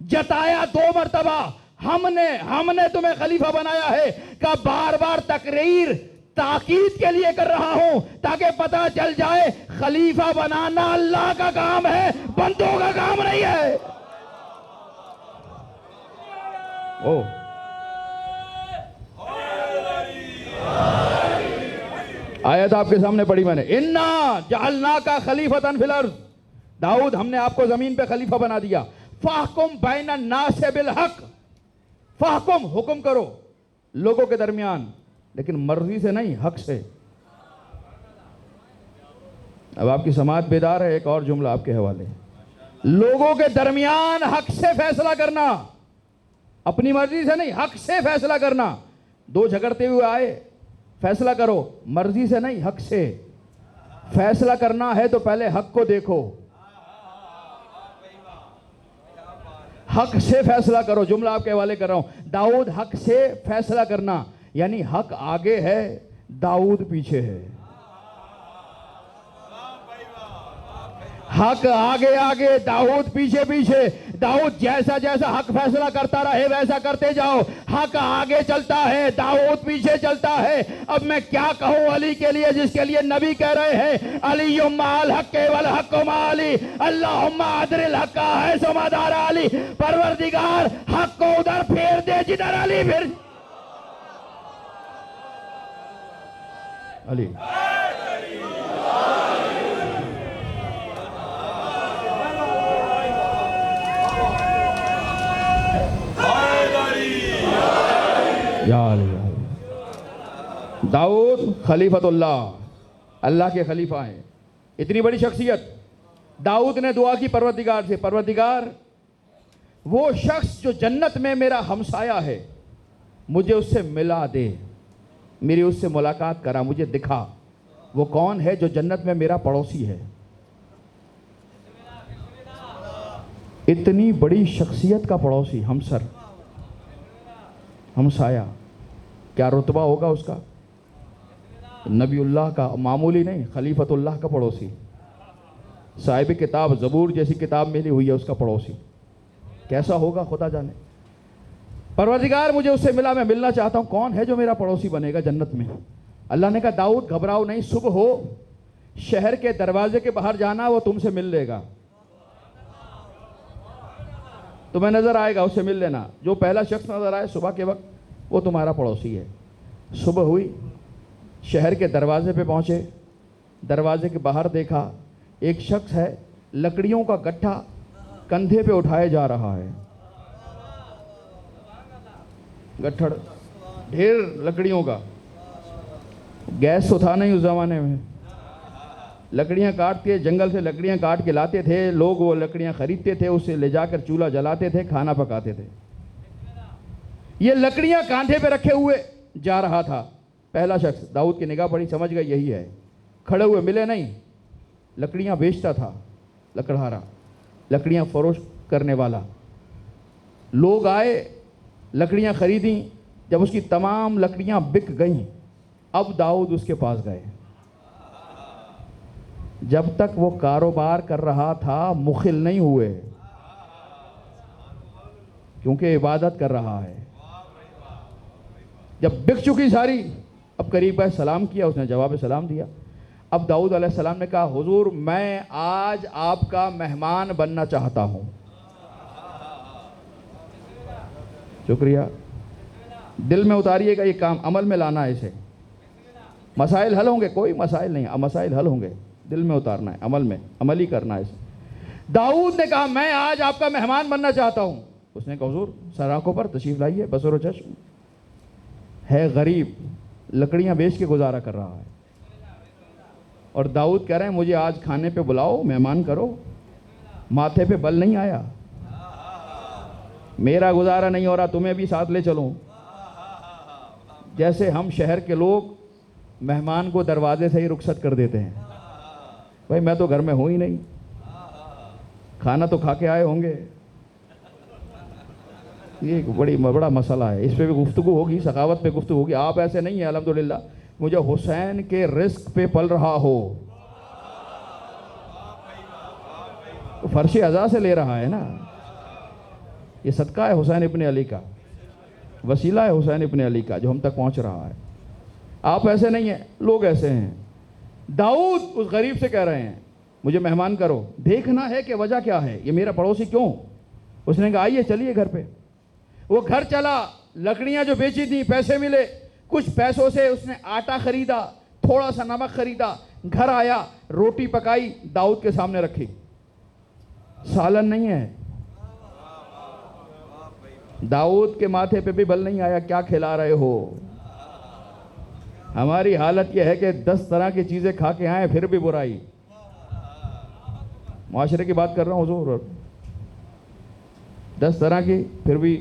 जताया 2 मर्तबा। हमने तुम्हें खलीफा बनाया है का बार बार तकरीर ताकीद के लिए कर रहा हूं, ताकि पता चल जाए खलीफा बनाना अल्लाह का काम है, बंदों का काम नहीं है। ओ आयत आपके सामने पढ़ी मैंने, इन्ना जअलना का खलीफतन फिल अर्ज़। दाऊद हमने आपको जमीन पे खलीफा बना दिया। फ़ाहकुम बैन अन्नास बिल हक, फ़ाहकुम हुक्म करो लोगों के दरमियान, लेकिन मर्जी से नहीं, हक से। अब आपकी समाज बेदार है, एक और जुमला आपके हवाले। लोगों के दरमियान हक से फैसला करना, अपनी मर्जी से नहीं, हक से फैसला करना। 2 झगड़ते हुए आए, फैसला करो, मर्जी से नहीं, हक से। फैसला करना है तो पहले हक को देखो, हक से फैसला करो। जुमला आपके हवाले कर रहा हूं, दाऊद हक से फैसला करना, यानी हक आगे है, दाऊद पीछे है। हक आगे आगे, दाऊद पीछे पीछे। दाऊद जैसा जैसा हक फैसला करता रहे वैसा करते जाओ। हक आगे चलता है, दाऊद पीछे चलता है। अब मैं क्या कहूं अली के लिए, जिसके लिए नबी कह रहे हैं अलीयुम्माल हक वल हक माली, अल्लाहुम्मा अदरिल हक है समादार अली। परवरदिगार हक को उधर फेर दे जिधर अली फिर अली। दाऊद खलीफतुल्लाह, अल्लाह के खलीफा हैं। इतनी बड़ी शख्सियत। दाऊद ने दुआ की परवरदिगार से, परवरदिगार वो शख्स जो जन्नत में मेरा हमसाया है, मुझे उससे मिला दे, मेरी उससे मुलाकात करा, मुझे दिखा वो कौन है जो जन्नत में मेरा पड़ोसी है। इतनी बड़ी शख्सियत का पड़ोसी, हमसर, हमसाया, क्या रुतबा होगा उसका। नबीउल्लाह का, मामूली नहीं, खलीफतुल्लाह का पड़ोसी, साहिब किताब ज़बूर जैसी किताब मिली हुई है उसका पड़ोसी, कैसा होगा खुदा जाने। परवरदिगार मुझे उससे मिला, मैं मिलना चाहता हूँ, कौन है जो मेरा पड़ोसी बनेगा जन्नत में। अल्लाह ने कहा दाऊद घबराओ नहीं, सुबह हो शहर के दरवाजे के बाहर जाना, वो तुमसे मिल लेगा, तुम्हें नजर आएगा, उससे मिल लेना। जो पहला शख्स नजर आए सुबह के वक्त, वो तुम्हारा पड़ोसी है। सुबह हुई, शहर के दरवाजे पे पहुंचे, दरवाजे के बाहर देखा एक शख्स है, लकड़ियों का गट्ठा कंधे पे उठाए जा रहा है। गट्ठड़, ढेर लकड़ियों का, गैस तो था नहीं उस जमाने में, लकड़ियां काट के, जंगल से लकड़ियां काट के लाते थे लोग, वो लकड़ियां खरीदते थे, उससे ले जाकर चूल्हा जलाते थे, खाना पकाते थे। ये लकड़ियां कांधे पे रखे हुए जा रहा था पहला शख्स। दाऊद की निगाह पड़ी, समझ गए यही है। खड़े हुए, मिले नहीं, लकड़ियां बेचता था, लकड़हारा, लकड़ियां फरोख्त करने वाला। लोग आए, लकड़ियां खरीदी, जब उसकी तमाम लकड़ियां बिक गईं, अब दाऊद उसके पास गए। जब तक वो कारोबार कर रहा था मुखिल नहीं हुए, क्योंकि इबादत कर रहा है। जब बिक चुकी सारी, अब करीब आए, सलाम किया, उसने जवाब सलाम दिया। अब दाऊद अलैहिस्सलाम ने कहा हुजूर मैं आज आपका मेहमान बनना चाहता हूं। शुक्रिया, दिल में उतारिएगा ये काम, अमल में लाना है इसे। मसाइल हल होंगे, कोई मसाइल नहीं, मसाइल हल होंगे, दिल में उतारना है, अमल में, अमली करना है इसे। दाऊद ने कहा मैं आज आपका मेहमान बनना चाहता हूं। उसने कहा हुजूर सर आंखों पर तशरीफ लाइए, बसर चश्म है, गरीब, लकड़ियां बेच के गुजारा कर रहा है, और दाऊद कह रहे हैं मुझे आज खाने पे बुलाओ, मेहमान करो। माथे पे बल नहीं आया, मेरा गुजारा नहीं हो रहा, तुम्हें भी साथ ले चलूं। जैसे हम शहर के लोग मेहमान को दरवाजे से ही रुखसत कर देते हैं, भाई मैं तो घर में हूं ही नहीं, खाना तो खा के आए होंगे। ये एक बड़ा मसला है, इस पे भी गुफ्तगू होगी, सखावत पे गुफ्तगू होगी। आप ऐसे नहीं है अल्हम्दुलिल्लाह, मुझे हुसैन के रिस्क पे पल रहा हो, तो फर्श अज़ा से ले रहा है ना। ये सदका है हुसैन इब्ने अली का, वसीला है हुसैन इब्ने अली का जो हम तक पहुंच रहा है। आप ऐसे नहीं हैं, लोग ऐसे हैं। दाऊद उस गरीब से कह रहे हैं मुझे मेहमान करो, देखना है कि वजह क्या है, ये मेरा पड़ोसी क्यों। उसने कहा आइए चलिए घर पे। वो घर चला, लकड़ियां जो बेची थी पैसे मिले, कुछ पैसों से उसने आटा खरीदा, थोड़ा सा नमक खरीदा, घर आया, रोटी पकाई, दाऊद के सामने रखी। सालन नहीं है, दाऊद के माथे पे भी बल नहीं आया, क्या खिला रहे हो। हमारी हालत यह है कि 10 तरह की चीजें खा के आए फिर भी बुराई। माशरे की बात कर रहा हूँ हुजूर, 10 तरह की फिर भी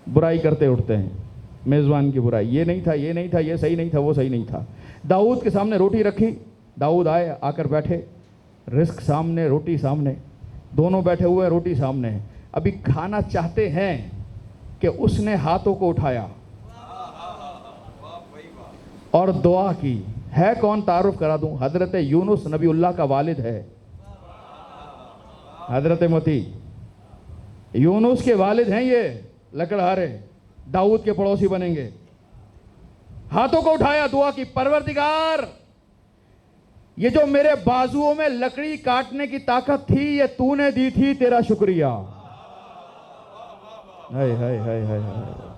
बुराई करते उठते हैं, मेज़बान की बुराई, ये नहीं था, ये नहीं था, ये सही नहीं था, वो सही नहीं था। दाऊद के सामने रोटी रखी, दाऊद आए, आकर बैठे, रिस्क सामने, रोटी सामने, दोनों बैठे हुए, रोटी सामने है। अभी खाना चाहते हैं कि उसने हाथों को उठाया और दुआ की। है कौन, तारुफ करा दूं, हजरत यूनुस नबीउल्लाह का वालिद है, हजरत मोती यूनुस के वालिद हैं ये लकड़हारे, दाऊद के पड़ोसी बनेंगे। हाथों को उठाया, दुआ की, परवरदिगार ये जो मेरे बाजुओं में लकड़ी काटने की ताकत थी ये तूने दी थी, तेरा शुक्रिया। हाय हाय हाय हाय हाय।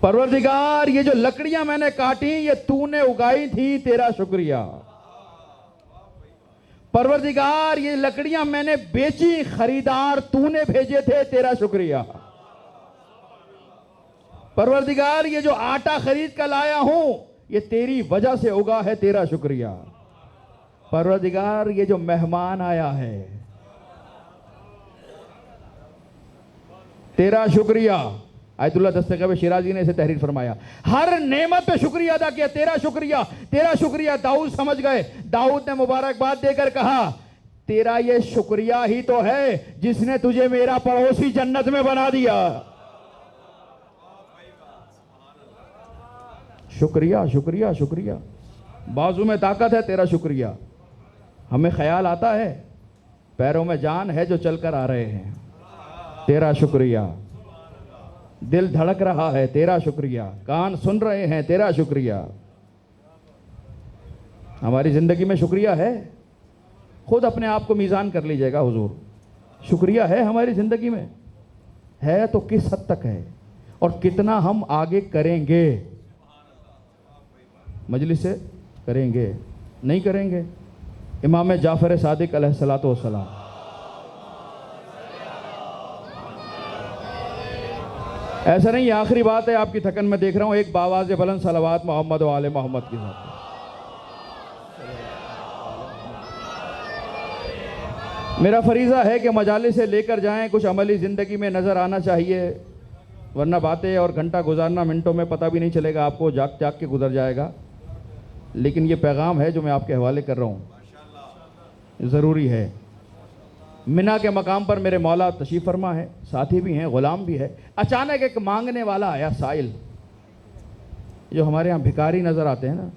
परवरदिगार ये जो लकड़ियां मैंने काटी ये तूने उगाई थी, तेरा शुक्रिया। परवरदिगार ये लकड़ियां मैंने बेची, खरीदार तूने भेजे थे, तेरा शुक्रिया। परवरदिगार ये जो आटा खरीद कर लाया हूं ये तेरी वजह से उगा है, तेरा शुक्रिया। परवरदिगार ये जो मेहमान आया है तेरा शुक्रिया। आयतुल्लाह दस्तगीर शिराजी ने इसे तहरीर फरमाया, हर नेमत पे शुक्रिया अदा किया, तेरा शुक्रिया, तेरा शुक्रिया। दाऊद समझ गए, दाऊद ने मुबारकबाद देकर कहा तेरा ये शुक्रिया ही तो है जिसने तुझे मेरा पड़ोसी जन्नत में बना दिया। शुक्रिया शुक्रिया शुक्रिया। बाजू में ताकत है, तेरा शुक्रिया। हमें ख्याल आता है पैरों में जान है जो चलकर आ रहे हैं, तेरा शुक्रिया। दिल धड़क रहा है, तेरा शुक्रिया। कान सुन रहे हैं, तेरा शुक्रिया। हमारी जिंदगी में शुक्रिया है, खुद अपने आप को मीज़ान कर लीजिएगा हुजूर, शुक्रिया है हमारी ज़िंदगी में, है तो किस हद तक है और कितना हम आगे करेंगे। मजलिस से करेंगे, नहीं करेंगे। इमाम जाफ़र सादिक अलैहिस्सलातु वस्सलाम, ऐसा नहीं, आखिरी बात है, आपकी थकन में देख रहा हूँ, एक बावाज़ बुलंद सलावात मोहम्मद व आले मोहम्मद के साथ। मेरा फरीज़ा है कि मजालिस से लेकर जाएं, कुछ अमली ज़िंदगी में नज़र आना चाहिए, वरना बातें और घंटा गुजारना मिनटों में पता भी नहीं चलेगा, आपको जाग जाग के गुजर जाएगा। लेकिन ये पैगाम है जो मैं आपके हवाले कर रहा हूँ, ज़रूरी है। मिना के मकाम पर मेरे मौला तशरीफ़ फरमा है, साथी भी हैं, ग़ुलाम भी है। अचानक एक मांगने वाला आया, साइल, जो हमारे यहाँ भिखारी नज़र आते हैं ना,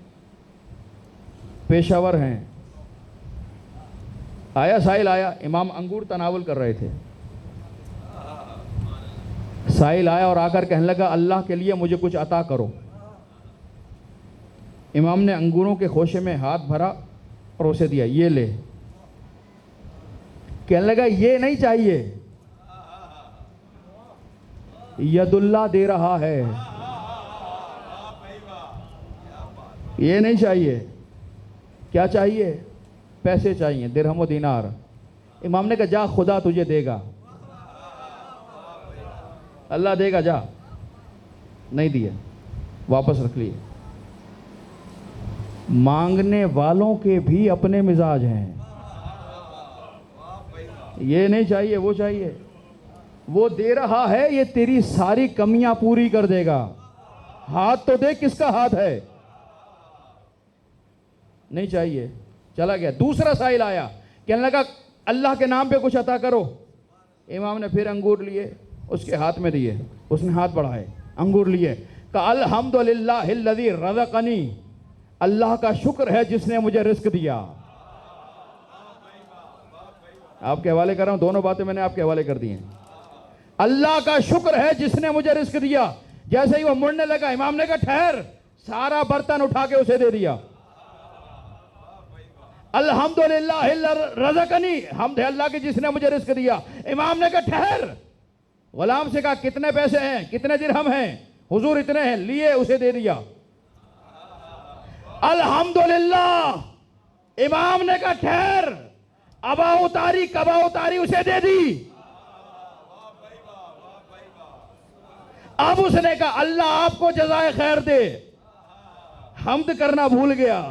पेशावर हैं, आया, साइल आया। इमाम अंगूर तनावुल कर रहे थे, साइल आया और आकर कहने लगा अल्लाह के लिए मुझे कुछ अता करो। इमाम ने अंगूरों के खोशे में हाथ भरा और उसे दिया, ये ले। कहने लगा ये नहीं चाहिए, यदुल्ला दे रहा है, ये नहीं चाहिए। क्या चाहिए? पैसे चाहिए, दिरहम व दीनार। इमाम ने कहा जा, खुदा तुझे देगा, अल्लाह देगा, जा। नहीं दिए, वापस रख लिए। मांगने वालों के भी अपने मिजाज हैं। ये नहीं चाहिए, वो चाहिए। वो दे रहा है, ये तेरी सारी कमियां पूरी कर देगा। हाथ तो देख किसका हाथ है। नहीं चाहिए, चला गया। दूसरा साइल आया, कहने लगा अल्लाह के नाम पे कुछ अता करो। इमाम ने फिर अंगूर लिए, उसके हाथ में दिए। उसने हाथ बढ़ाए, अंगूर लिए, कहा अल्हम्दुलिल्लाहिल्लज़ी रज़क़नी, अल्लाह का शुक्र है जिसने मुझे रिस्क दिया। आपके हवाले कर रहा हूं, दोनों बातें मैंने आपके हवाले कर दी हैं। अल्लाह का शुक्र है जिसने मुझे रिस्क दिया। जैसे ही वो मुड़ने लगा, इमाम ने कहा ठहर, सारा बर्तन उठा के उसे दे दिया। अल्हम्दुलिल्लाह रज़क़नी, हमद है अल्लाह की जिसने मुझे रिस्क दिया। इमाम ने कहा ठहर, गुलाम से कहा कितने पैसे हैं, कितने दिरहम हैं? हुजूर इतने हैं, लिए उसे दे दिया। अल्हम्दुलिल्लाह। इमाम ने कहा ठहर, अबा उतारी, कबा उतारी, उसे दे दी। अब उसने कहा अल्लाह आपको जज़ाए खैर दे, हम्द करना भूल गया,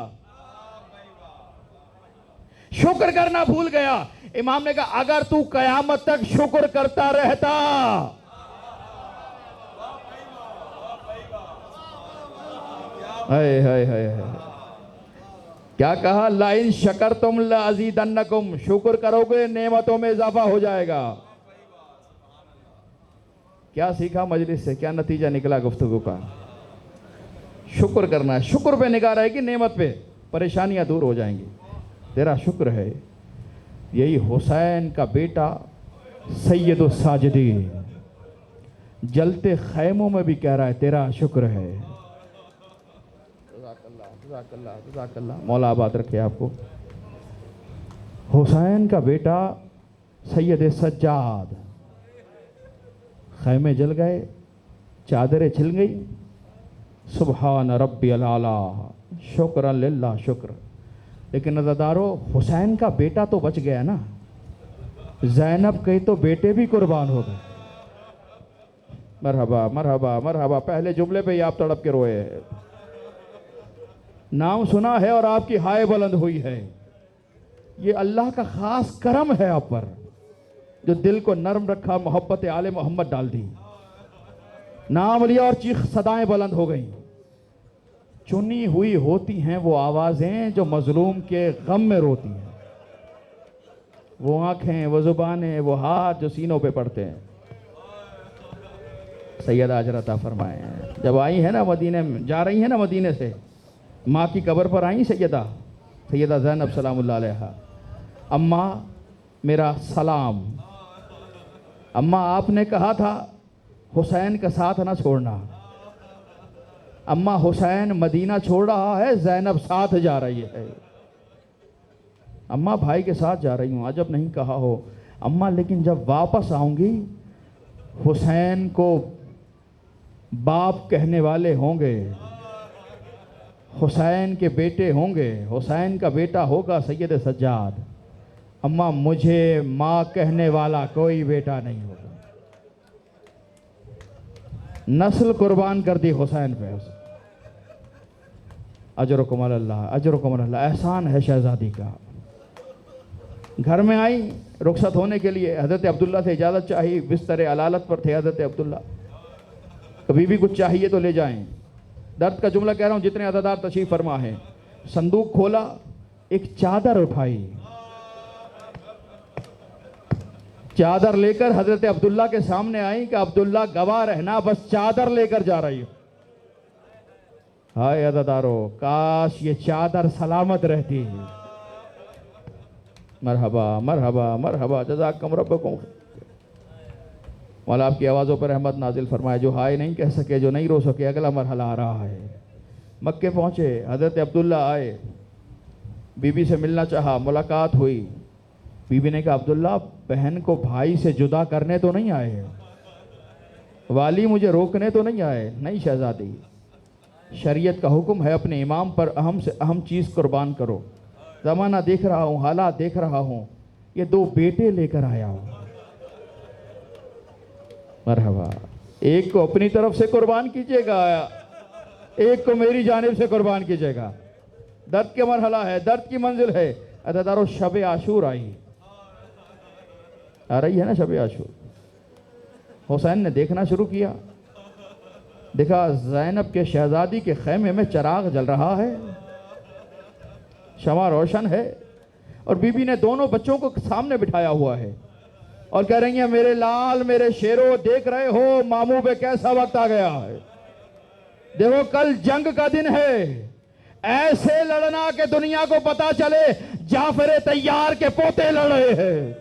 शुक्र करना भूल गया। इमाम ने कहा अगर तू कयामत तक शुक्र करता रहता, हाय हाय हाय हाय, क्या कहा, लाइन शकर तुम लाज़ीदन्नकुम, शुक्र करोगे नेमतों में इजाफा हो जाएगा। क्या सीखा मजलिस से, क्या नतीजा निकला गुफ्तगू का? शुक्र करना है, शुक्र पे निगाह रहेगी, नेमत पे परेशानियां दूर हो जाएंगी। तेरा शुक्र है। यही हुसैन का बेटा सैयदुस साजिदीन जलते खैमों में भी कह रहा है तेरा शुक्र है। जज़ाकल्लाह, मौला आबाद रखे आपको। हुसैन का बेटा सैयद सज्जाद, खैमे जल गए, चादरें छिल गई। सुबहान रब्बियल आला, शुक्र लिल्लाह शुक्र। लेकिन नज़रदारो, हुसैन का बेटा तो बच गया ना, ज़ैनब के तो बेटे भी कुर्बान हो गए। मरहबा मरहबा मरहबा, पहले जुमले पे ही आप तड़प के रोए। नाम सुना है और आपकी हाय बुलंद हुई है। ये अल्लाह का खास करम है आप पर, जो दिल को नरम रखा, मोहब्बत आले मोहम्मद डाल दी, नाम लिया और चीख सदाएं बुलंद हो गई। चुनी हुई होती हैं वो आवाजें जो मजलूम के गम में रोती हैं, वो आंखें, वो जुबानें, वो हाथ जो सीनों पे पड़ते हैं। सैयदा अजरता फरमाए, जब आई है ना मदीने में, जा रही है ना मदीने से, माँ की कब्र पर आई सैयदा ज़ैनब सलामुल्लाह अलैहा। अम्मा मेरा सलाम। अम्मा आपने कहा था हुसैन का साथ ना छोड़ना। अम्मा हुसैन मदीना छोड़ रहा है, ज़ैनब साथ जा रही है। अम्मा भाई के साथ जा रही हूँ, अजब नहीं कहा हो अम्मा, लेकिन जब वापस आऊंगी हुसैन को बाप कहने वाले होंगे, हुसैन के बेटे होंगे, हुसैन का बेटा होगा सैयद सज्जाद। अम्मा मुझे माँ कहने वाला कोई बेटा नहीं होगा। नस्ल कुर्बान कर दी हुसैन पे। अजरुकुम अल्लाह, अजरुकुम अल्लाह, एहसान है शहजादी का। घर में आई रुखसत होने के लिए, हज़रत अब्दुल्ला से इजाज़त चाहिए। बिस्तर अलालत पर थे हज़रत अब्दुल्ला, कभी भी कुछ चाहिए तो ले जाएं। दर्द का जुमला कह रहा हूँ, जितने अज़ादार तशरीफ़ फरमा है। संदूक खोला, एक चादर उठाई, चादर लेकर हज़रत अब्दुल्ला के सामने आई कि अब्दुल्ला गवाह रहना, बस चादर लेकर जा रही हो। हाय अज़ादारो, काश ये चादर सलामत रहती। मरहबा मरहबा मरहबा, जज़ाकम रब्बकुम। मौला आपकी आवाज़ों पर रहमत नाजिल फरमाए। जो हाय नहीं कह सके, जो नहीं रो सके, अगला मरहला आ रहा है। मक्के पहुँचे, हज़रत अब्दुल्ला आए, बीबी से मिलना चाहा, मुलाकात हुई। बीबी ने कहा अब्दुल्ला, बहन को भाई से जुदा करने तो नहीं आए, वाली मुझे रोकने तो नहीं आए। नहीं शहजादी, शरीयत का हुक्म है अपने इमाम पर अहम से अहम चीज़ कुर्बान करो। ज़माना देख रहा हूँ, हालात देख रहा हूँ, ये दो बेटे लेकर आया हूँ। मरहबा, एक को अपनी तरफ से कुर्बान कीजिएगा, एक को मेरी जानिब से कुर्बान कीजिएगा। दर्द के मरहला है, दर्द की मंजिल है। अदादारो शब आशूर आई, आ रही है ना शब आशूर। हुसैन ने देखना शुरू किया, देखा ज़ैनब के शहजादी के खैमे में चिराग जल रहा है, शमा रोशन है, और बीबी ने दोनों बच्चों को सामने बिठाया हुआ है और कह रही है मेरे लाल मेरे शेरों, देख रहे हो मामू पे कैसा वक्त आ गया है। देखो कल जंग का दिन है, ऐसे लड़ना कि दुनिया को पता चले जाफर तैयार के पोते लड़ रहे हैं,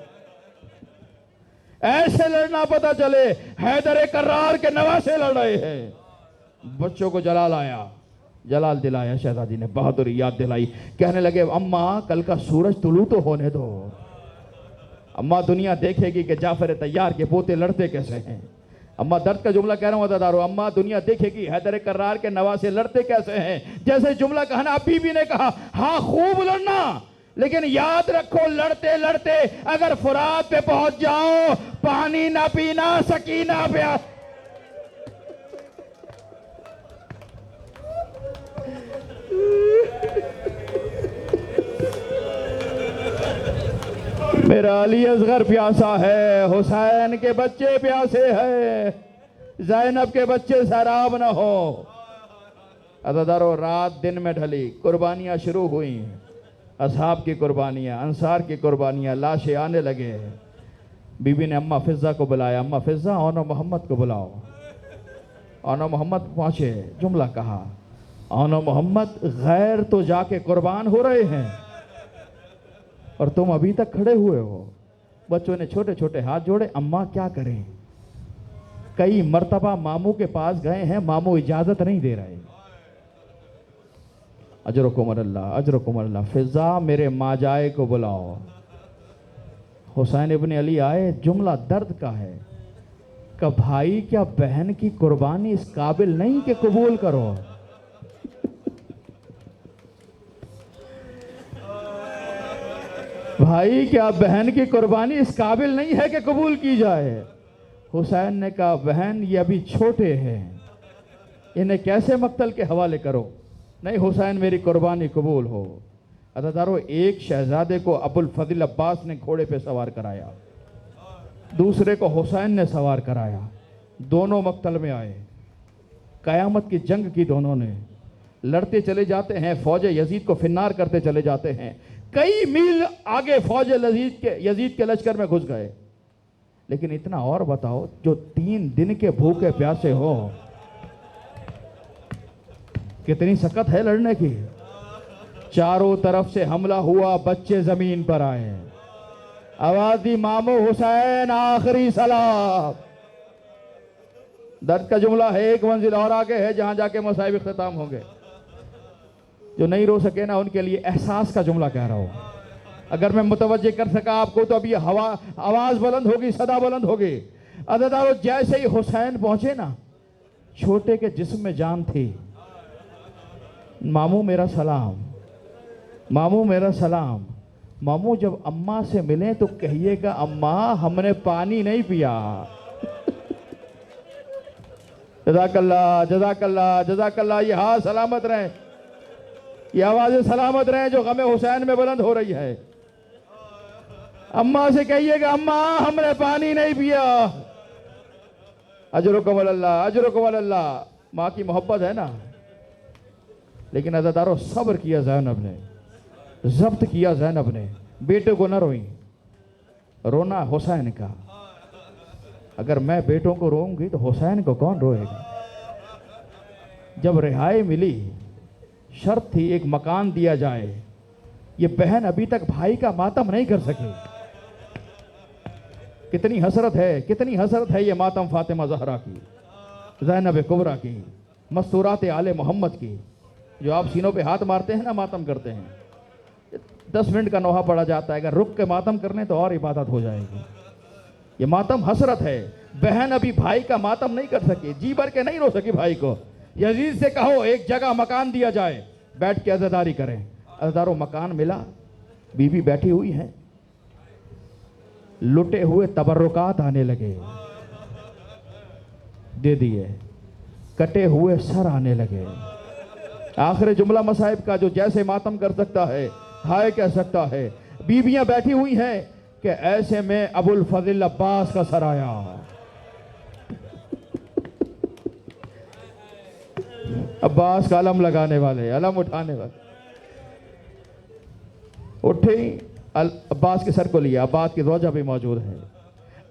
ऐसे लड़ना पता चले हैदर कर्रार के नवासे लड़ रहे हैं। बच्चों को जलाल आया, जलाल दिलाया, शहजादी ने बहादुरी याद दिलाई। कहने लगे अम्मा कल का सूरज तुलू तो होने दो, अम्मा दुनिया देखेगी कि जाफर तैयार के पोते लड़ते कैसे हैं। अम्मा दर्द का जुमला कह रहा हूं अदादारो, अम्मा दुनिया देखेगी हैदर कर्रार के नवासे लड़ते कैसे हैं। जैसे जुमला कहना, बीबी ने कहा हाँ खूब लड़ना, लेकिन याद रखो लड़ते लड़ते अगर फुरात पे पहुंच जाओ पानी ना पीना, सकीना प्यास। मेरा अली असगर प्यासा है, हुसैन के बच्चे प्यासे हैं, ज़ैनब के बच्चे सैराब न हो। अदादारो रात दिन में ढली, कुर्बानियां शुरू हुई, असहाब की कुर्बानियां, अंसार की कुर्बानियां, लाशें आने लगे। बीबी ने अम्मा फिजा को बुलाया, अम्मा फिजा औनो मोहम्मद को बुलाओ। औनो मोहम्मद पहुंचे, जुमला कहा औनो मोहम्मद गैर तो जाके कुर्बान हो रहे हैं और तुम अभी तक खड़े हुए हो। बच्चों ने छोटे छोटे हाथ जोड़े, अम्मा क्या करें, कई मर्तबा मामू के पास गए हैं, मामू इजाजत नहीं दे रहे। अजरकुमुल्लाह अजरकुमुल्लाह, फिजा मेरे माजाए को बुलाओ। हुसैन इब्न अली आए, जुमला दर्द का है कि भाई क्या बहन की कुर्बानी इस काबिल नहीं कि कबूल करो। भाई क्या बहन की कुर्बानी इस काबिल नहीं है कि कबूल की जाए। हुसैन ने कहा बहन ये अभी छोटे हैं, इन्हें कैसे मक्तल के हवाले करो। नहीं हुसैन मेरी कुर्बानी कबूल हो। अदादारो एक शहजादे को अबुल फजल अब्बास ने घोड़े पे सवार कराया, दूसरे को हुसैन ने सवार कराया, दोनों मक्तल में आए, कयामत की जंग की दोनों ने, लड़ते चले जाते हैं, फौज यजीद को फिन्नार करते चले जाते हैं। कई मील आगे फौज यजीद के लश्कर में घुस गए। लेकिन इतना और बताओ, जो 3 दिन के भूखे प्यासे हो, कितनी सकत है लड़ने की। चारों तरफ से हमला हुआ, बच्चे जमीन पर आए, आवाज दी मामू हुसैन आखिरी सलाम। दर्द का जुमला है, एक मंजिल और आगे है जहां जाके मसाइब इख्तिताम होंगे। जो नहीं रो सके ना उनके लिए एहसास का जुमला कह रहा हूं। अगर मैं मुतवज्जे कर सका आपको तो अभी हवा आवाज बुलंद होगी, सदा बुलंद होगी। अदादारो जैसे ही हुसैन पहुंचे ना, छोटे के जिस्म में जान थी। मामू मेरा सलाम, मामू मेरा सलाम। मामू जब अम्मा से मिले तो कहिएगा अम्मा हमने पानी नहीं पिया। जज़ाकल्लाह जज़ाकल्लाह जज़ाकल्लाह। ये हाथ सलामत रहे, ये आवाजें सलामत रहे जो गमे हुसैन में बुलंद हो रही है। अम्मा से कहिएगा अम्मा हमने पानी नहीं पिया। अजरुकुमुल्लाह अजरुकुमुल्लाह। माँ की मोहब्बत है ना। लेकिन अज़ादारों सब्र किया ज़ैनब ने, जब्त किया ज़ैनब ने। बेटे को न रोई, रोना हुसैन का। अगर मैं बेटों को रोऊंगी तो हुसैन को कौन रोएगा। जब रिहाई मिली, शर्त थी एक मकान दिया जाए। ये बहन अभी तक भाई का मातम नहीं कर सकी। कितनी हसरत है, कितनी हसरत है ये मातम फातिमा ज़हरा की, ज़ैनब कुबरा की, मस्तूरात आले मोहम्मद की। जो आप सीनों पे हाथ मारते हैं ना, मातम करते हैं, 10 मिनट का नोहा पड़ा जाता है। अगर रुक के मातम करने तो और इबादत हो जाएगी। ये मातम हसरत है। बहन अभी भाई का मातम नहीं कर सकी, जी भर के नहीं रो सकी भाई को। यजीद से कहो एक जगह मकान दिया जाए, बैठ के अज़ादारी करें। अज़ादारों मकान मिला, बीवी बैठी हुई है, लुटे हुए तबर्रुकात आने लगे, दे दिए। कटे हुए सर आने लगे। आखिर जुमला मसाइब का, जो जैसे मातम कर सकता है हाय कह सकता है। बीबियां बैठी हुई हैं, कि ऐसे में अबुल फजल अब्बास का सर आया। अब्बास का अलम लगाने वाले, अलम उठाने वाले उठे, अब्बास के सर को लिया। अब्बास की रोजा भी मौजूद है।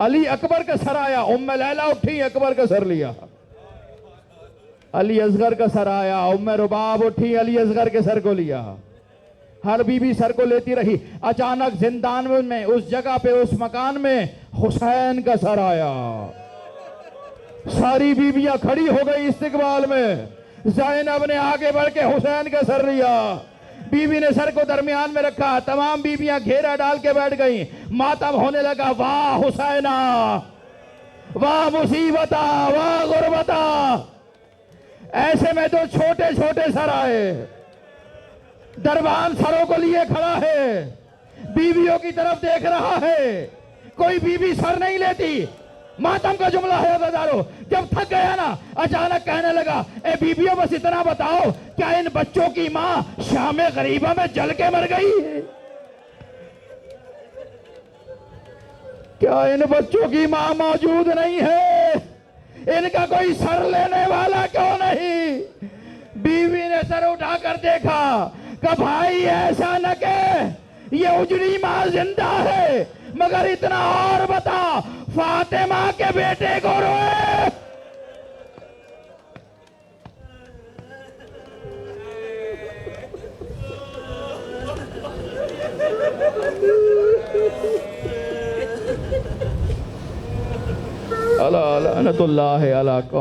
अली अकबर का सर आया, उम्मे लैला उठी, अकबर का सर लिया। अली असगर का सर आया, उम्मे रुबाब उठी, अली असगर के सर को लिया। हर बीबी सर को लेती रही। अचानक जिंदान में, उस जगह पे, उस मकान में हुसैन का सर आया। सारी बीबियां खड़ी हो गई इस्तिकबाल में। ज़ैनब ने आगे बढ़ के हुसैन का सर लिया। बीबी ने सर को दरमियान में रखा। तमाम बीबियां घेरा डाल के बैठ गई। मातम होने लगा। वाह हुसैना, वाह मुसीबता, वाह गुरबता। ऐसे में तो छोटे छोटे सर आए। दरबान सरों को लिए खड़ा है, बीवियों की तरफ देख रहा है। कोई बीबी सर नहीं लेती। मातम का जुमला है अज़ादारों। जब थक गया ना, अचानक कहने लगा, ए बीबियों बस इतना बताओ, क्या इन बच्चों की मां शाम गरीबा में जल के मर गई है? क्या इन बच्चों की मां मौजूद नहीं है? इनका कोई सर लेने वाला क्यों नहीं? बीवी ने सर उठाकर देखा कि भाई ऐसा न के ये उजड़ी मां जिंदा है, मगर इतना और बता, फातिमा के बेटे को रोए। अला लानतुल्लाह अला